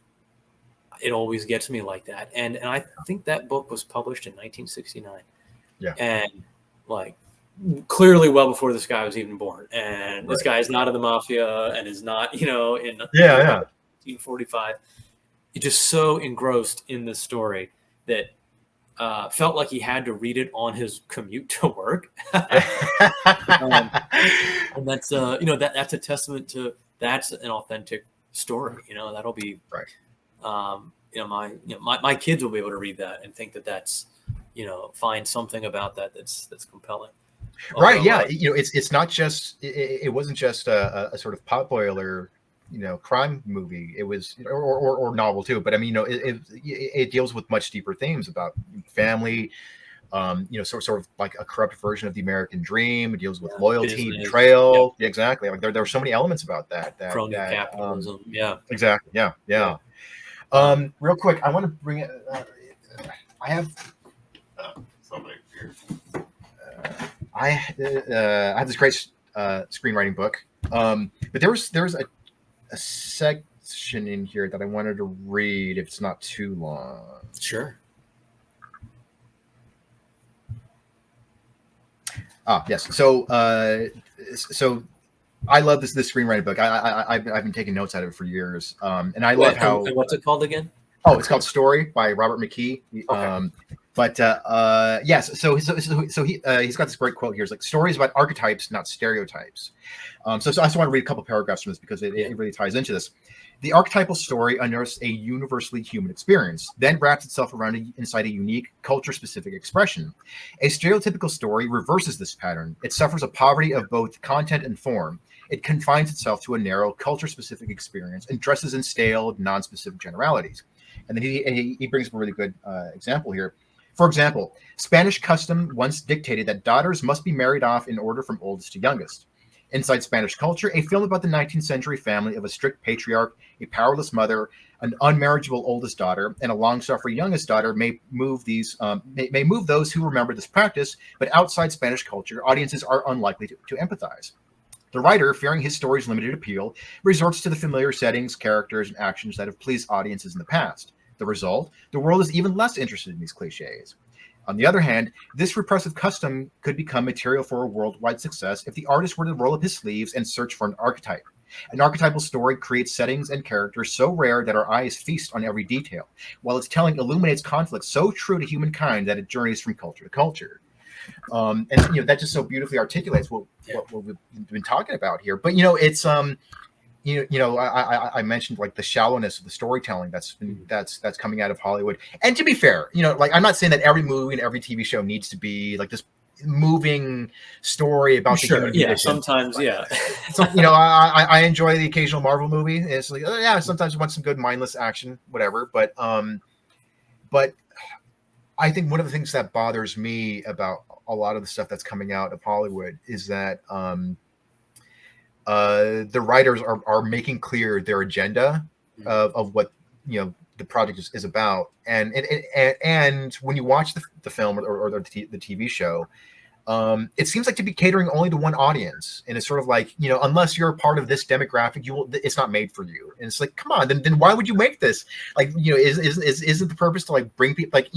it always gets me like that. And I think that book was published in 1969. Yeah. And like clearly well before this guy was even born. And this guy is not in the mafia and is not, in 1945. He just so engrossed in this story that felt like he had to read it on his commute to work. And that's that's a testament to that's an authentic story. That'll be right. My kids will be able to read that and think that that's find something about that's compelling. Right. Yeah. It's not just it wasn't just a sort of potboiler crime movie. It was or novel too. But I mean, it deals with much deeper themes about family. Sort of like a corrupt version of the American dream. It deals with loyalty, betrayal. Yeah. Exactly. Like there are so many elements about that. Crony capitalism. Exactly. Yeah. Real quick, I want to bring it. I have somebody here. I have this great screenwriting book. But there's a section in here that I wanted to read if it's not too long. Sure. Yes. So I love this screenwriting book. I've been taking notes out of it for years. And I love how. And what's it called again? Oh, it's called Story by Robert McKee. Okay. Yes. So he's got this great quote here. It's like stories about archetypes, not stereotypes. So I just want to read a couple paragraphs from this because it really ties into this. The archetypal story unearths a universally human experience, then wraps itself around inside a unique culture-specific expression. A stereotypical story reverses this pattern. It suffers a poverty of both content and form. It confines itself to a narrow culture-specific experience and dresses in stale, non-specific generalities. And then he brings up a really good example here. For example, Spanish custom once dictated that daughters must be married off in order from oldest to youngest. Inside Spanish culture, a film about the 19th century family of a strict patriarch, a powerless mother, an unmarriageable oldest daughter, and a long-suffering youngest daughter may move those who remember this practice, but outside Spanish culture, audiences are unlikely to empathize. The writer, fearing his story's limited appeal, resorts to the familiar settings, characters, and actions that have pleased audiences in the past. The result, the world is even less interested in these cliches. On the other hand, this repressive custom could become material for a worldwide success if the artist were to roll up his sleeves and search for an archetype. An archetypal story creates settings and characters so rare that our eyes feast on every detail, while its telling illuminates conflicts so true to humankind that it journeys from culture to culture. And that just so beautifully articulates what we've been talking about here. But it's I mentioned like the shallowness of the storytelling that's coming out of Hollywood. And to be fair, like I'm not saying that every movie and every TV show needs to be like this moving story about the human condition. Sometimes, So, I enjoy the occasional Marvel movie. It's like, sometimes you want some good mindless action, whatever. But I think one of the things that bothers me about a lot of the stuff that's coming out of Hollywood is that the writers are making clear their agenda of what the project is about, and when you watch the film or the TV show, it seems like to be catering only to one audience, and it's sort of like unless you're a part of this demographic, it's not made for you. And it's like, come on, then why would you make this? Like isn't the purpose to like bring people like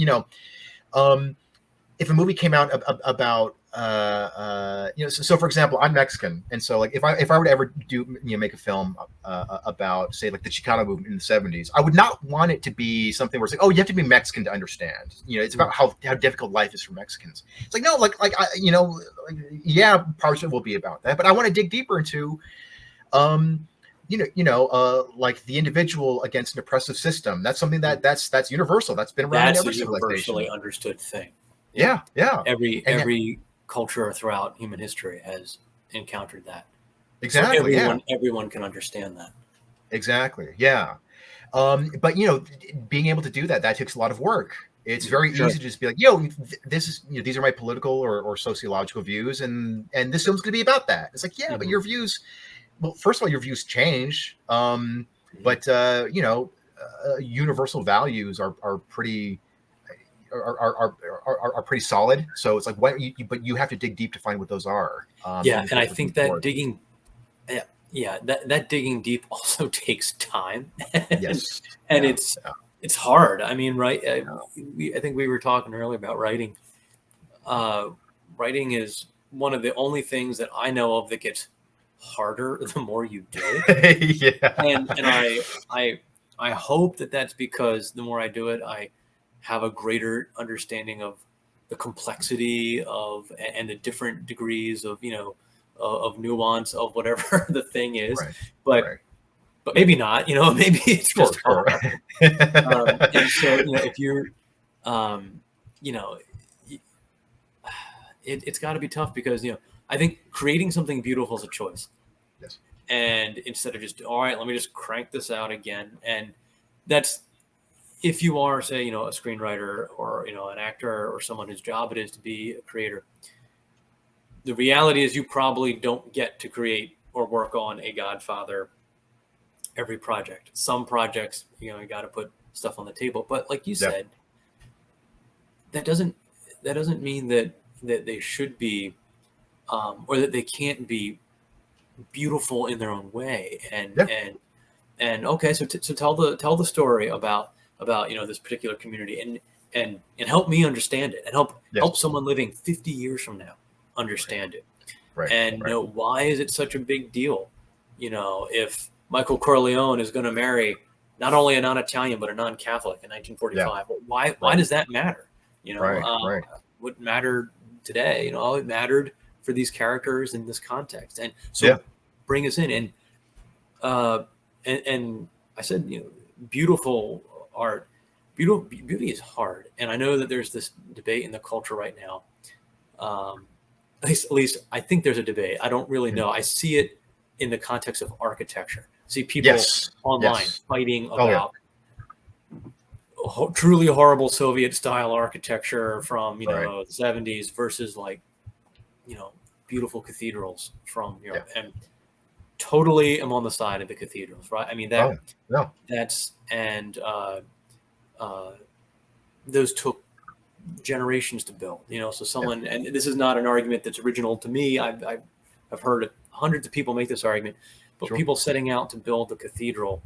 if a movie came out about so for example, I'm Mexican, and so like if I were to ever make a film about say like the Chicano movement in the 70s, I would not want it to be something where it's like, oh, you have to be Mexican to understand. It's about how difficult life is for Mexicans. It's like, no, parts of it will be about that, but I want to dig deeper into like the individual against an oppressive system. That's something that's universal. That's been around in every civilization. Universally understood thing. Yeah. Every culture throughout human history has encountered that. Exactly. So everyone can understand that. Exactly. Yeah. But being able to do that takes a lot of work. It's very Sure. easy to just be like, yo, this is, these are my political or sociological views, and this film's going to be about that. It's like, yeah, but your views, well, first of all, your views change, but universal values are pretty are pretty solid. So it's like, but you have to dig deep to find what those are. Yeah, Even if and I it's think looking that forward. digging, that digging deep also takes time. Yes, and yeah, it's hard. I mean, right? I think we were talking earlier about writing. Writing is one of the only things that I know of that gets harder the more you do it. yeah, And I hope that that's because the more I do it, I have a greater understanding of the complexity of and the different degrees of of nuance of whatever the thing is. right, But right, but maybe not. Maybe it's sure, just sure. hard. And so if you're you know it's got to be tough because I think creating something beautiful is a choice. Yes. And instead of just, all right, let me just crank this out again. And that's, if you are, say, a screenwriter or, an actor or someone whose job it is to be a creator, the reality is you probably don't get to create or work on a Godfather every project. Some projects, you got to put stuff on the table. But like you said, that doesn't mean that they should be, or that they can't be beautiful in their own way. And okay, so so tell the story about this particular community and help me understand it and help someone living 50 years from now understand it. Right. And why is it such a big deal? If Michael Corleone is going to marry not only a non-Italian but a non-Catholic in 1945, why does that matter? Right. What mattered today? It mattered for these characters in this context. And so bring us in. And I said, beautiful art, beauty is hard. And I know that there's this debate in the culture right now. At least I think there's a debate. I don't really know. I see it in the context of architecture. I see people online fighting about truly horrible Soviet style architecture from, the 70s versus beautiful cathedrals from Europe. And totally am on the side of the cathedrals, right? I mean, that's, and those took generations to build, so someone, and this is not an argument that's original to me. I've heard hundreds of people make this argument, but people setting out to build the cathedral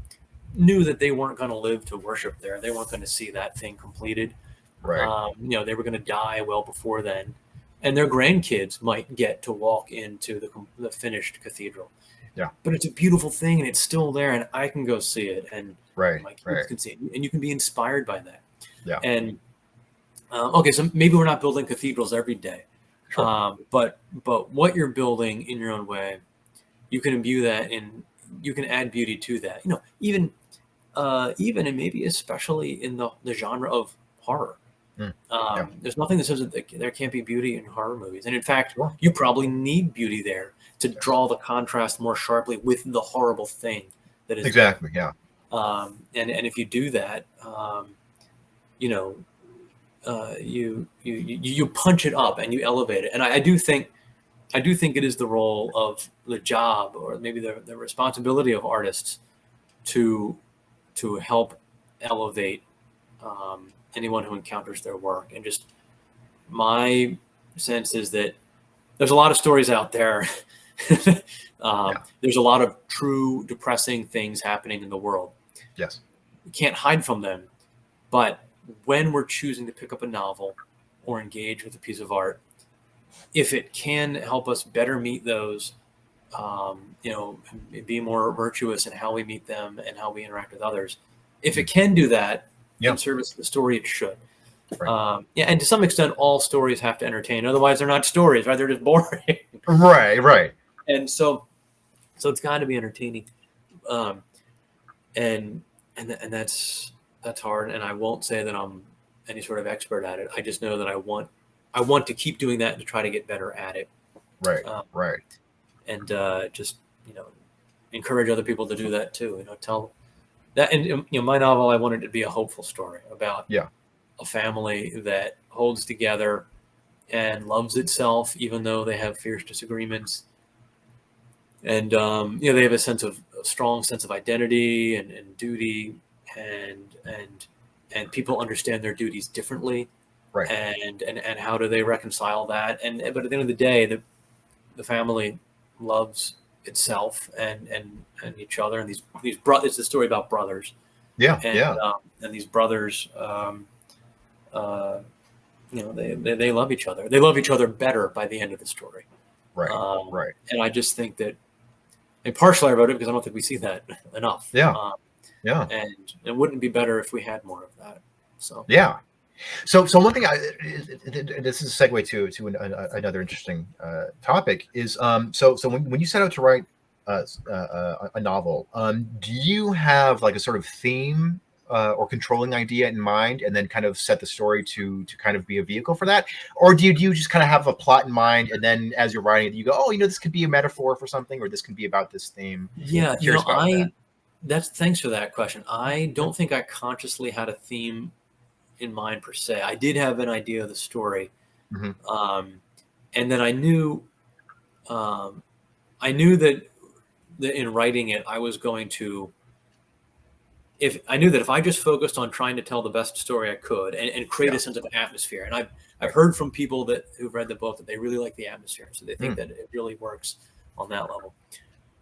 knew that they weren't going to live to worship there. They weren't going to see that thing completed. Right. They were going to die well before then, and their grandkids might get to walk into the finished cathedral. Yeah. But it's a beautiful thing and it's still there and I can go see it and my kids can see it and you can be inspired by that. Yeah. And okay, so maybe we're not building cathedrals every day. Sure. But what you're building in your own way, you can imbue that and you can add beauty to that. Even and maybe especially in the genre of horror. There's nothing that says that there can't be beauty in horror movies. And in fact, you probably need beauty there to draw the contrast more sharply with the horrible thing that is exactly there. And if you do that, you punch it up and you elevate it. And I do think it is the role of the job or maybe the responsibility of artists to help elevate anyone who encounters their work. And just my sense is that there's a lot of stories out there. There's a lot of true depressing things happening in the world. Yes. We can't hide from them. But when we're choosing to pick up a novel or engage with a piece of art, if it can help us better meet those, be more virtuous in how we meet them and how we interact with others, if it can do that in service of the story, it should. Right. And to some extent, all stories have to entertain. Otherwise, they're not stories, right? They're just boring. Right. And so it's got to be entertaining, and that's hard. And I won't say that I'm any sort of expert at it. I just know that I want to keep doing that and to try to get better at it. Right. And just encourage other people to do that too. Tell that, and my novel, I wanted it to be a hopeful story about a family that holds together and loves itself, even though they have fierce disagreements. And they have a strong sense of identity and duty, and people understand their duties differently, Right. And how do they reconcile that? But at the end of the day, the family loves itself and each other, and these brothers. It's a story about brothers. Yeah. And these brothers, they love each other. They love each other better by the end of the story. Right. Right. And I just think that, and partially I wrote it because I don't think we see that enough. Yeah. Yeah. And it wouldn't be better if we had more of that. So yeah. So one thing this is a segue to another interesting topic is so when you set out to write a novel, do you have like a sort of theme or controlling idea in mind, and then kind of set the story to kind of be a vehicle for that, or do you just kind of have a plot in mind, and then as you're writing it, you go, oh, this could be a metaphor for something, or this can be about this theme? Yeah, thanks for that question. I don't think I consciously had a theme in mind per se. I did have an idea of the story, and then I knew that in writing it, I was going to. If I just focused on trying to tell the best story I could and create a sense of atmosphere, and I've heard from people who've read the book that they really like the atmosphere, so they think that it really works on that level.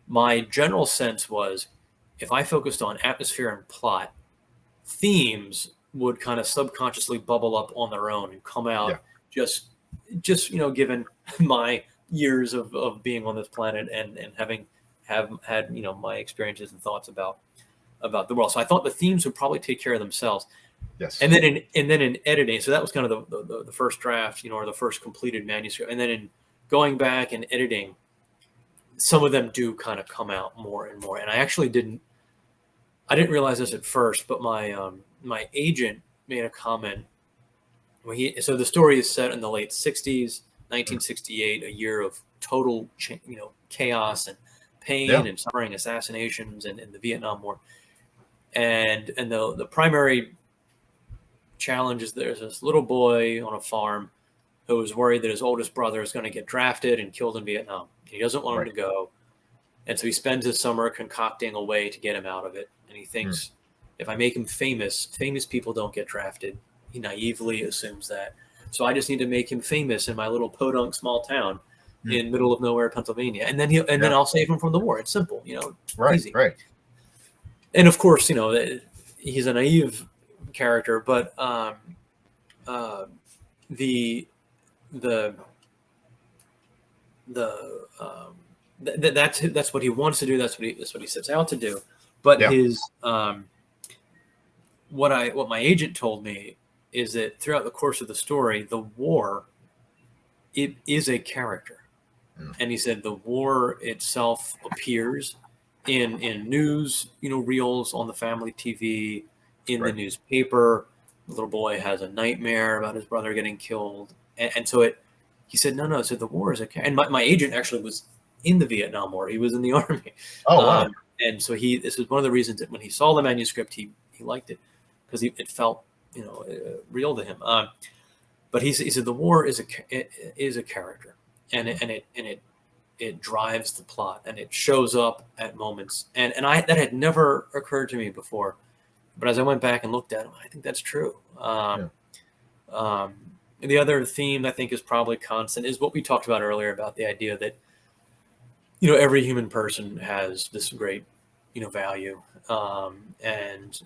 My general sense was, if I focused on atmosphere and plot, themes would kind of subconsciously bubble up on their own and come out just given my years of being on this planet and having had my experiences and thoughts about the world. So I thought the themes would probably take care of themselves. Yes. And then in editing, so that was kind of the first draft, or the first completed manuscript. And then in going back and editing, some of them do kind of come out more and more. And I actually didn't realize this at first, but my agent made a comment so the story is set in the late 60s, 1968, a year of total chaos and pain and suffering, assassinations, and the Vietnam War. And the primary challenge is there's this little boy on a farm who is worried that his oldest brother is going to get drafted and killed in Vietnam. He doesn't want him to go. And so he spends his summer concocting a way to get him out of it. And he thinks, if I make him famous people don't get drafted. He naively assumes that. So I just need to make him famous in my little podunk small town in middle of nowhere, Pennsylvania. And then then I'll save him from the war. It's simple, easy. Right. And of course, he's a naive character, but that's what he wants to do. That's what he sets out to do. But his what my agent told me is that throughout the course of the story, the war, it is a character. And he said the war itself appears in news, reels on the family TV, in the newspaper. The little boy has a nightmare about his brother getting killed. And so he said, no, so the war is a character. And my agent actually was in the Vietnam War. He was in the Army. Oh, wow. And so this is one of the reasons that when he saw the manuscript, he liked it, because it felt, real to him. But he said the war is a character, and it drives the plot, and it shows up at moments. And that had never occurred to me before, but as I went back and looked at him, I think that's true. And the other theme I think is probably constant is what we talked about earlier about the idea that, every human person has this great, value, and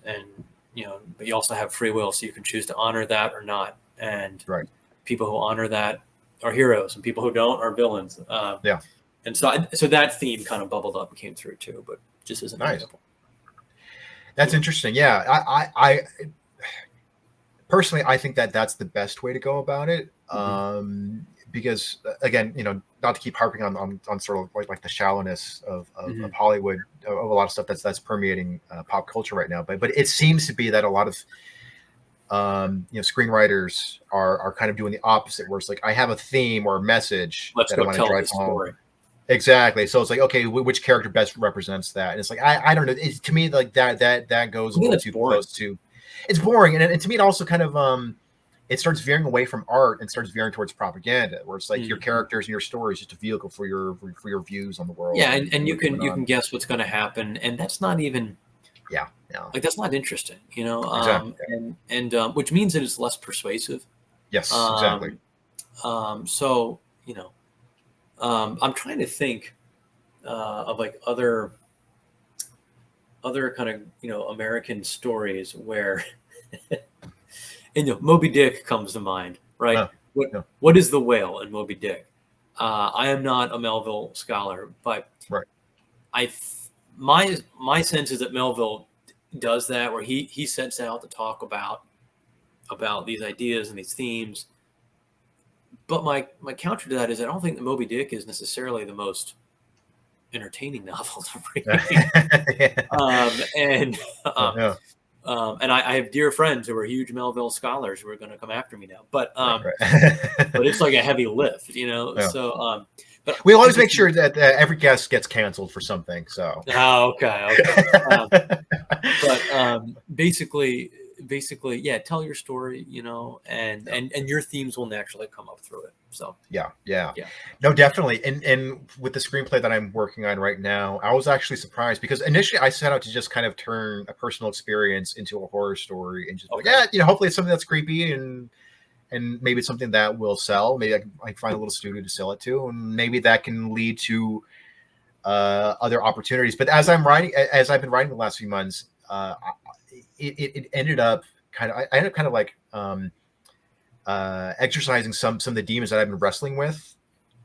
but you also have free will, so you can choose to honor that or not. And people who honor that are heroes, and people who don't are villains. And so that theme kind of bubbled up and came through too, but just as an example. That's interesting. Yeah, I personally, I think that's the best way to go about it. Because again, not to keep harping on sort of like the shallowness of Hollywood, of a lot of stuff that's permeating pop culture right now. But it seems to be that a lot of screenwriters are kind of doing the opposite, where it's like, I have a theme or a message that I want to drive home. Story. Exactly. So it's like, okay, which character best represents that? And it's like, I don't know. To me, like that goes a little too close to. it's boring, and to me, it also kind of it starts veering away from art and starts veering towards propaganda, where it's like your characters and your story is just a vehicle for your views on the world. Yeah, and you can guess what's going to happen, and that's not even like that's not interesting, you know. Exactly. And which means that it's less persuasive. Yes, exactly. So you know, I'm trying to think of like other kind of American stories where, and Moby Dick comes to mind, right? What is the whale in Moby Dick? I am not a Melville scholar, but right. my sense is that Melville does that, where he sets out to talk about these ideas and these themes. But my counter to that is I don't think that Moby Dick is necessarily the most entertaining novel to read. And I have dear friends who are huge Melville scholars who are going to come after me now. But but it's like a heavy lift, you know. Yeah. So but we always make sure that every guest gets canceled for something. So okay. But basically, yeah, tell your story, you know, and your themes will naturally come up through it. So yeah, no, definitely. And with the screenplay that I'm working on right now, I was actually surprised because initially I set out to just kind of turn a personal experience into a horror story and just hopefully it's something that's creepy and maybe it's something that will sell. Maybe I can find a little studio to sell it to, and maybe that can lead to other opportunities. But as I've been writing the last few months, it ended up I ended up kind of like exercising some of the demons that I've been wrestling with,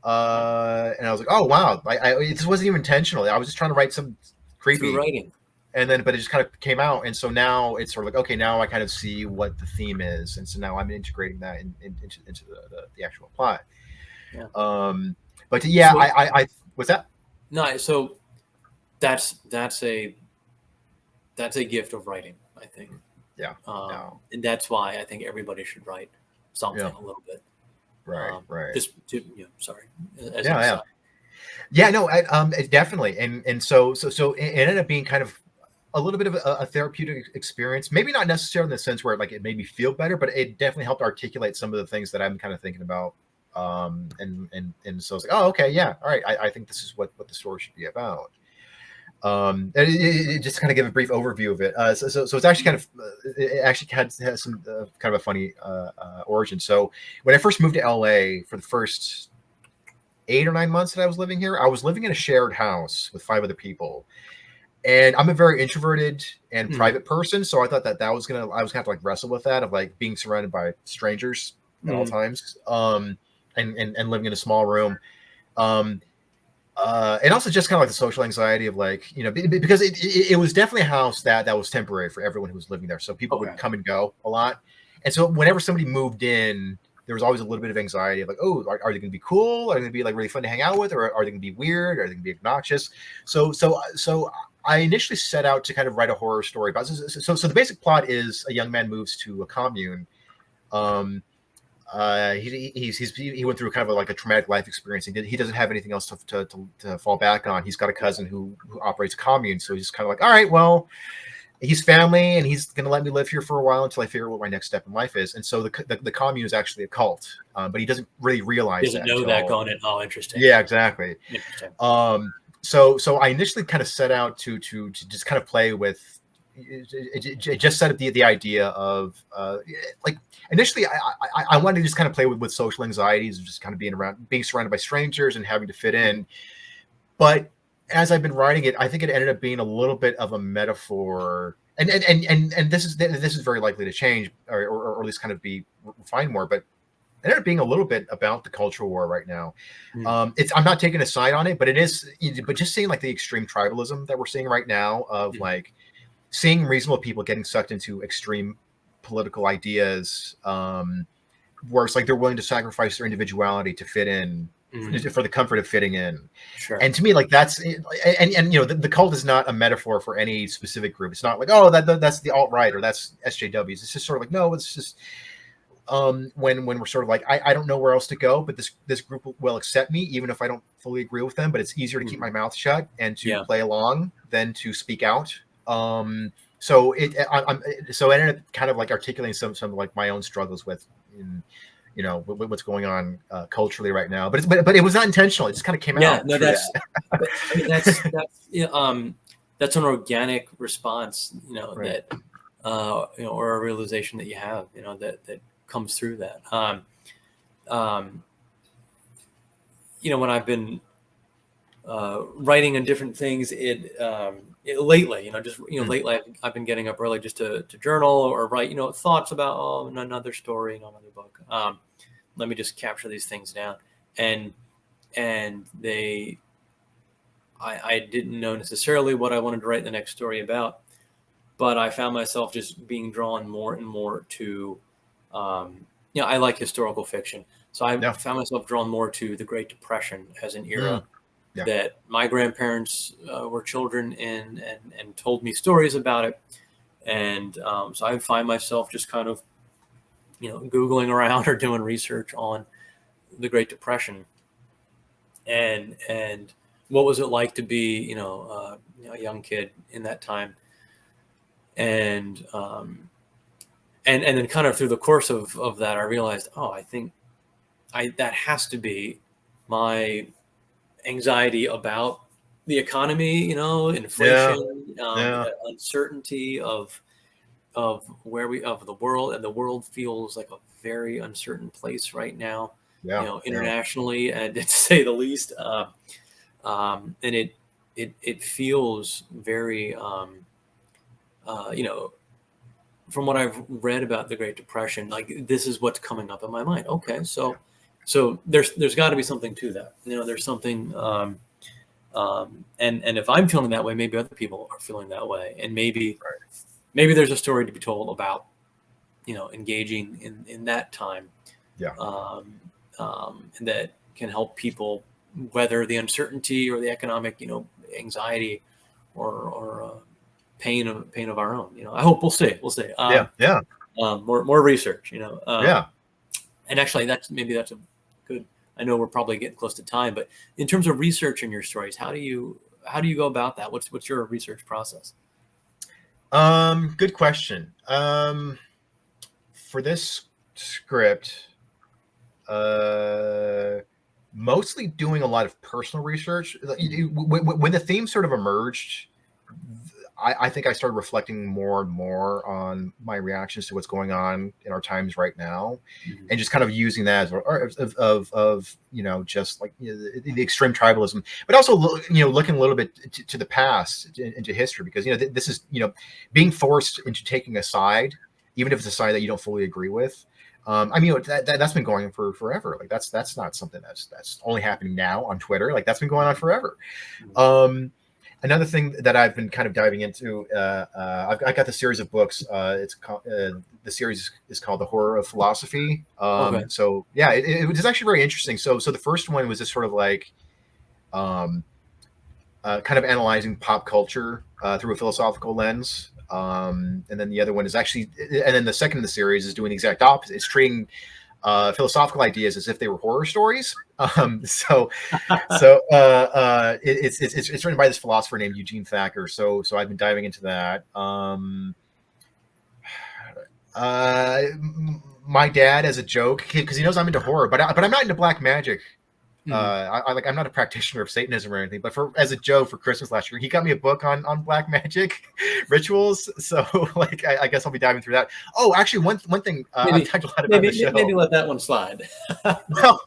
and I was like, oh wow, it wasn't even intentional. I was just trying to write some creepy through writing, but it just kind of came out, and so now it's sort of like, okay, now I kind of see what the theme is, and so now I'm integrating that into the actual plot. Yeah. But yeah, so, I what's that? No, so that's a gift of writing, I think. Yeah. And that's why I think everybody should write something a little bit. Right. Just to, sorry. No, definitely. And so it ended up being kind of a little bit of a therapeutic experience. Maybe not necessarily in the sense where like it made me feel better, but it definitely helped articulate some of the things that I'm kind of thinking about. And so I was like, oh, okay, yeah, all right. I think this is what the story should be about. Just kind of give a brief overview of it. So it's actually kind of it actually has some kind of a funny origin. So when I first moved to LA for the first 8 or 9 months that I was living here, I was living in a shared house with 5 other people, and I'm a very introverted and private person. So I thought I was gonna have to like wrestle with that of like being surrounded by strangers at all times, and living in a small room. And also just kind of like the social anxiety of like, because it was definitely a house that was temporary for everyone who was living there. So people would come and go a lot. And so whenever somebody moved in, there was always a little bit of anxiety of like, oh, are they going to be cool? Are they going to be like really fun to hang out with? Or are they going to be weird? Are they going to be obnoxious? So I initially set out to kind of write a horror story about this. So the basic plot is a young man moves to a commune. He went through kind of like a traumatic life experience. He doesn't have anything else to fall back on. He's got a cousin who operates a commune, so he's kind of like, all right, well, he's family, and he's going to let me live here for a while until I figure out what my next step in life is. And so the commune is actually a cult, but he doesn't really realize that. Doesn't know that going in. Oh, interesting. Yeah, exactly. Interesting. So I initially kind of set out to just kind of play with. It just set up the idea of like initially I wanted to just kind of play with social anxieties of just kind of being surrounded by strangers and having to fit in. But as I've been writing it, I think it ended up being a little bit of a metaphor, and this is very likely to change or at least kind of be refined more, but it ended up being a little bit about the cultural war right now. I'm not taking a side on it, but but just seeing like the extreme tribalism that we're seeing right now of like seeing reasonable people getting sucked into extreme political ideas, where it's like they're willing to sacrifice their individuality to fit in for the comfort of fitting in. Sure. And to me, like that's and the cult is not a metaphor for any specific group. It's not like, oh, that's the alt-right or that's SJWs. It's just sort of like, no, it's just when we're sort of like, I don't know where else to go, but this group will accept me even if I don't fully agree with them. But it's easier to keep my mouth shut and to play along than to speak out. so so I ended up kind of like articulating some like my own struggles with, what's going on culturally right now. But it was not intentional. It just kind of came Yeah, out. no, through that's, that. I mean, that's an organic response, Right. that, or a realization that you have, that comes through that. When I've been writing on different things, lately, lately I've been getting up early just to journal or write, thoughts about another story, another book. Let me just capture these things down, and I didn't know necessarily what I wanted to write the next story about, but I found myself just being drawn more and more to, I like historical fiction. So I Yeah. found myself drawn more to the Great Depression as an era Yeah. that my grandparents were children in, and told me stories about it. And so I find myself just kind of, Googling around or doing research on the Great Depression, and what was it like to be, a young kid in that time, and then kind of through the course of that, I realized, I think that has to be my anxiety about the economy, Yeah. inflation, Yeah. uncertainty of the world, and the world feels like a very uncertain place right now, Yeah. Yeah. internationally, and to say the least. And it feels very, from what I've read about the Great Depression, like this is what's coming up in my mind. Okay, so there's got to be something to that. There's something, and if I'm feeling that way, maybe other people are feeling that way, and maybe there's a story to be told about, engaging in that time, Yeah. and that can help people weather the uncertainty or the economic, anxiety or pain of our own. I hope we'll see. Yeah. Yeah. More research. Yeah. And actually, that's a good. I know we're probably getting close to time, but in terms of researching your stories, how do you go about that? What's your research process? Good question. For this script, mostly doing a lot of personal research. When the theme sort of emerged, I think I started reflecting more and more on my reactions to what's going on in our times right now, Mm-hmm. and just kind of using that as of just like the extreme tribalism, but also looking a little bit to the past, into history, because this is being forced into taking a side, even if it's a side that you don't fully agree with. I mean, that's been going on for forever. Like that's not something that's only happening now on Twitter. Like that's been going on forever. Another thing that I've been kind of diving into, I got the series of books. It's called, the series is called The Horror of Philosophy. Okay. So yeah, it was actually very interesting. So the first one was just sort of like, kind of analyzing pop culture through a philosophical lens. And then the other one is actually, and then the second in the series is doing the exact opposite. It's treating philosophical ideas as if they were horror stories. It's written by this philosopher named Eugene Thacker. So I've been diving into that. My dad, as a joke, because he knows I'm into horror, but I'm not into black magic. Mm-hmm. I'm not a practitioner of Satanism or anything, but as a joke for Christmas last year, he got me a book on black magic rituals. So like, I guess I'll be diving through that. Oh, actually, one thing I've talked a lot about the show. Maybe let that one slide. Well,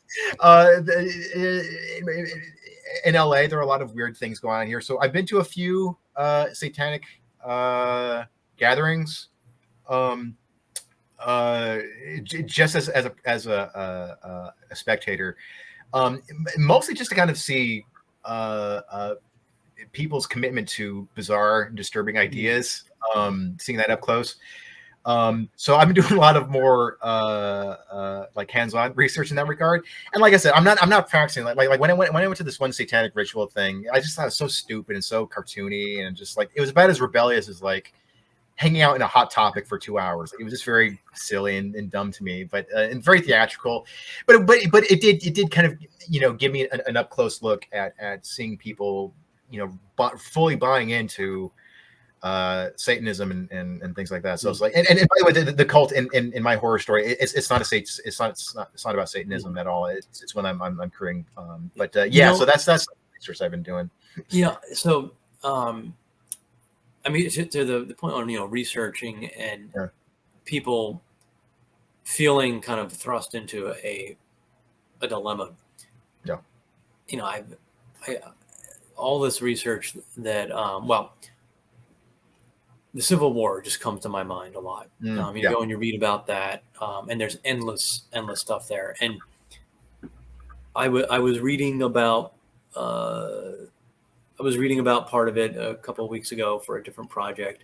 in LA, there are a lot of weird things going on here. So I've been to a few satanic gatherings. Just as a spectator. Mostly just to kind of see people's commitment to bizarre and disturbing ideas, seeing that up close. So I've been doing a lot of more like hands-on research in that regard. And like I said, I'm not practicing. Like when I went to this one satanic ritual thing, I just thought it was so stupid and so cartoony, and just like it was about as rebellious as like hanging out in a Hot Topic for 2 hours. It was just very silly and dumb to me, but and very theatrical. But it did kind of give me an up close look at seeing people fully buying into Satanism and things like that. So it's like, and by the way, the cult in my horror story, it's not about Satanism at all. It's when I'm creating. But yeah, so that's the research I've been doing. Yeah. So I mean, to the point on researching and people feeling kind of thrust into a dilemma. Yeah. I all this research that the Civil War just comes to my mind a lot. You go and you read about that, and there's endless stuff there. And I was reading about part of it a couple of weeks ago for a different project.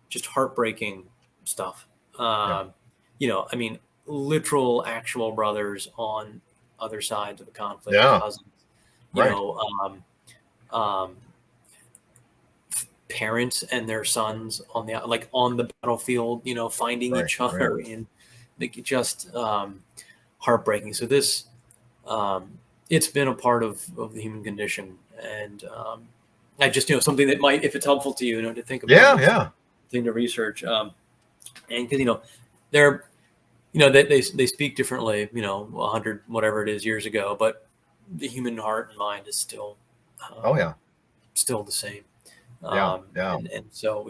Just heartbreaking stuff. I mean, literal, actual brothers on other sides of the conflict. Cousins, parents and their sons on the battlefield, finding each other, and make it just heartbreaking. So this, it's been a part of the human condition, and I just something that might, if it's helpful to you, to think about, thing to research, and because they're they speak differently, 100 whatever it is years ago, but the human heart and mind is still still the same. And so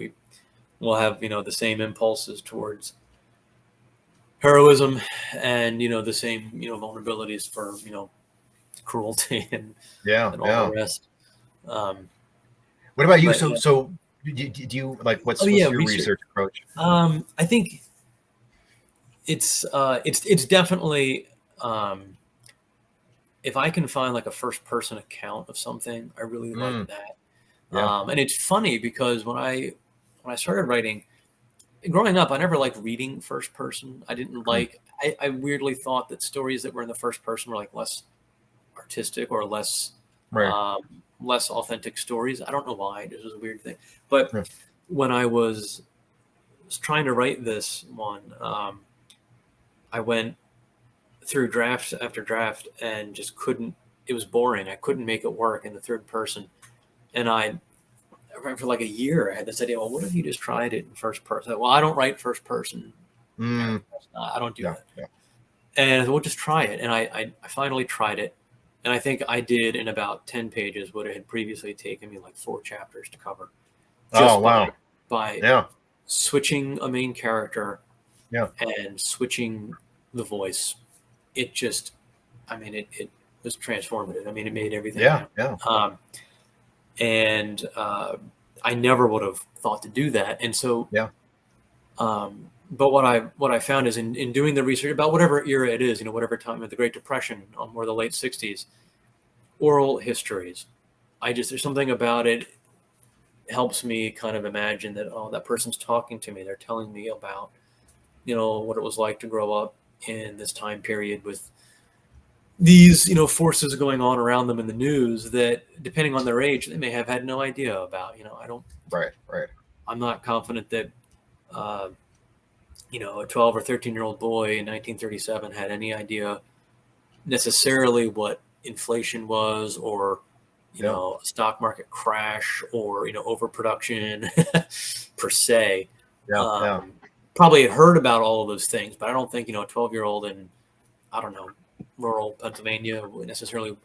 we'll have the same impulses towards heroism, and the same vulnerabilities for cruelty and all the rest. What about you? So do you like what's your research approach? I think it's definitely if I can find like a first person account of something, I really like that. And it's funny because when I started writing, growing up, I never liked reading first person. I didn't like. I weirdly thought that stories that were in the first person were like less artistic or less less authentic stories. I don't know why. This was a weird thing. But when I was trying to write this one, I went through draft after draft and just couldn't. It was boring. I couldn't make it work in the third person. And for like a year, I had this idea, well, what if you just tried it in first person? Well, I don't write first person. I don't do that. Yeah. And we'll just try it. And I finally tried it. And I think I did in about 10 pages what it had previously taken me like 4 chapters to cover. By switching a main character and switching the voice. It just, it was transformative. It made everything happen. And I never would have thought to do that. And so, but what I found is in doing the research about whatever era it is, whatever time of the Great Depression or the late 60s, oral histories, there's something about it helps me kind of imagine that, that person's talking to me. They're telling me about, what it was like to grow up in this time period with these, forces going on around them in the news that, depending on their age, they may have had no idea about. I don't. Right. I'm not confident that, a 12 or 13-year-old boy in 1937 had any idea necessarily what inflation was, or a stock market crash, or overproduction per se. Probably had heard about all of those things, but I don't think a 12-year-old in, I don't know, rural Pennsylvania necessarily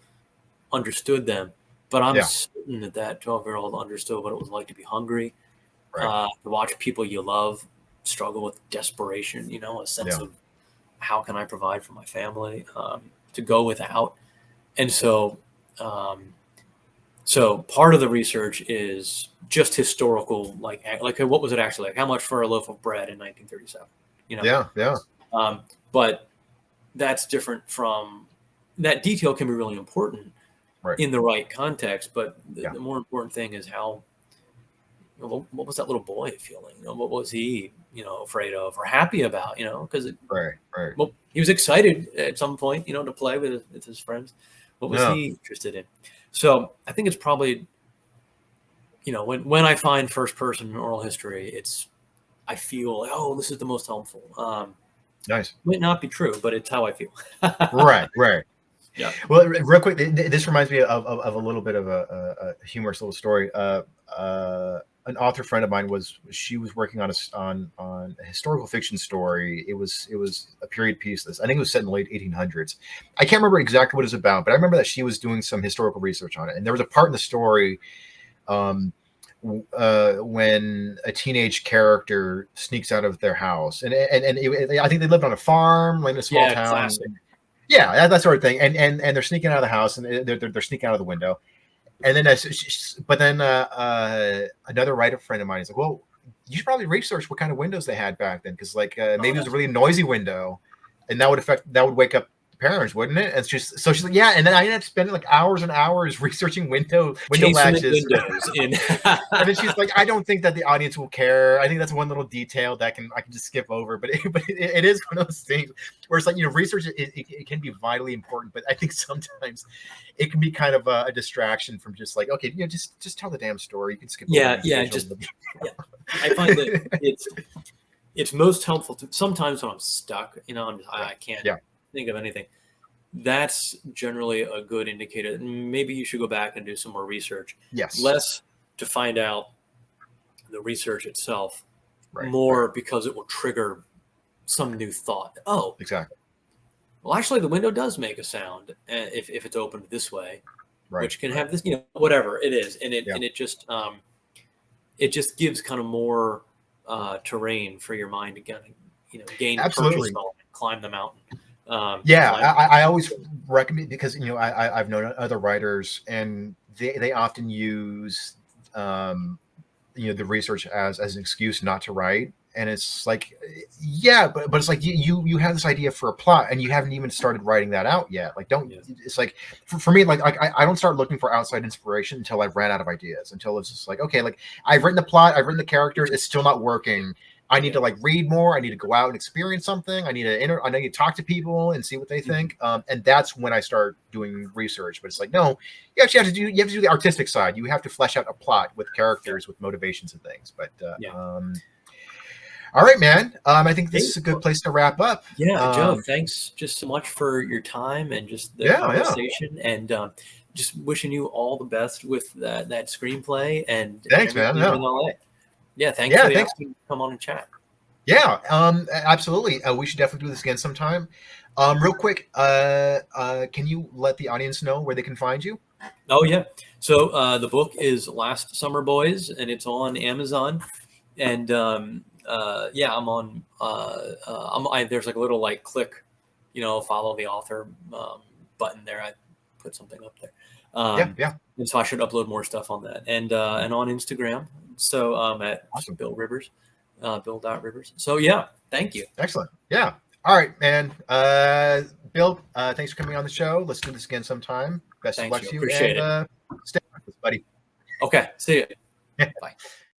understood them. But I'm certain that 12-year-old understood what it was like to be hungry, to watch people you love struggle with desperation, a sense of how can I provide for my family, to go without. And so part of the research is just historical, like what was it actually like? How much for a loaf of bread in 1937? But that's different from that. Detail can be really important in the right context, but the more important thing is how, what was that little boy feeling? What was he, afraid of or happy about? Because well, he was excited at some point, to play with his friends. What was he interested in? So I think it's probably, when I find first person oral history, I feel like, this is the most helpful. Nice. Might not be true, but it's how I feel. Right. Yeah. Well, real quick, this reminds me of a little bit of a humorous little story. an author friend of mine was working on a historical fiction story. It was a period piece. I think it was set in the late 1800s. I can't remember exactly what it was about, but I remember that she was doing some historical research on it. And there was a part in the story when a teenage character sneaks out of their house, and I think they lived on a farm, like in a small town. Classic. Yeah, that sort of thing. And they're sneaking out of the house, and they're sneaking out of the window. And then, another writer friend of mine is like, "Well, you should probably research what kind of windows they had back then, because maybe it was a really noisy window, and that would wake up the parents, wouldn't it?" And she's like, "Yeah." And then I ended up spending like hours and hours researching window latches. And then she's like, "I don't think that the audience will care. I think that's one little detail that I can just skip over." But it is one of those things where it's like, research it can be vitally important, but I think sometimes it can be kind of a distraction from just like, okay, just tell the damn story. You can skip. I find that it's most helpful to sometimes when I'm stuck. I can't think of anything. That's generally a good indicator. Maybe you should go back and do some more research. Yes. Less to find out the research itself, more because it will trigger some new thought. Oh, exactly. Well, actually, the window does make a sound if it's opened this way, which can have this, whatever it is, and it just gives kind of more terrain for your mind to gain purchase knowledge, climb the mountain. I always recommend, because I've known other writers, and they often use the research as an excuse not to write. And it's like, but it's like you have this idea for a plot and you haven't even started writing that out yet. Like, it's like for me, like I don't start looking for outside inspiration until I've ran out of ideas, until it's just like, okay, like I've written the plot, I've written the characters, it's still not working. I need to like read more. I need to go out and experience something. I need to talk to people and see what they think. And that's when I start doing research. But it's like, no, you actually have to do the artistic side. You have to flesh out a plot with characters, with motivations and things. But all right, man. I think this is a good place to wrap up. Yeah, Joe, thanks just so much for your time and just the conversation. And just wishing you all the best with that screenplay. And thanks, man. Thanks for the opportunity to come on and chat. Yeah, absolutely. We should definitely do this again sometime. Real quick, can you let the audience know where they can find you? Oh, yeah. So the book is Last Summer Boys, and it's on Amazon. And I'm on. There's like a little like click, follow the author button there. I put something up there. And so I should upload more stuff on that, and on Instagram. So at Bill Rivers, Bill.Rivers. So thank you. Excellent. Yeah. All right, man. Bill, thanks for coming on the show. Let's do this again sometime. Best of luck to you. Appreciate it. Stay with us, buddy. Okay. See you. Yeah. Bye.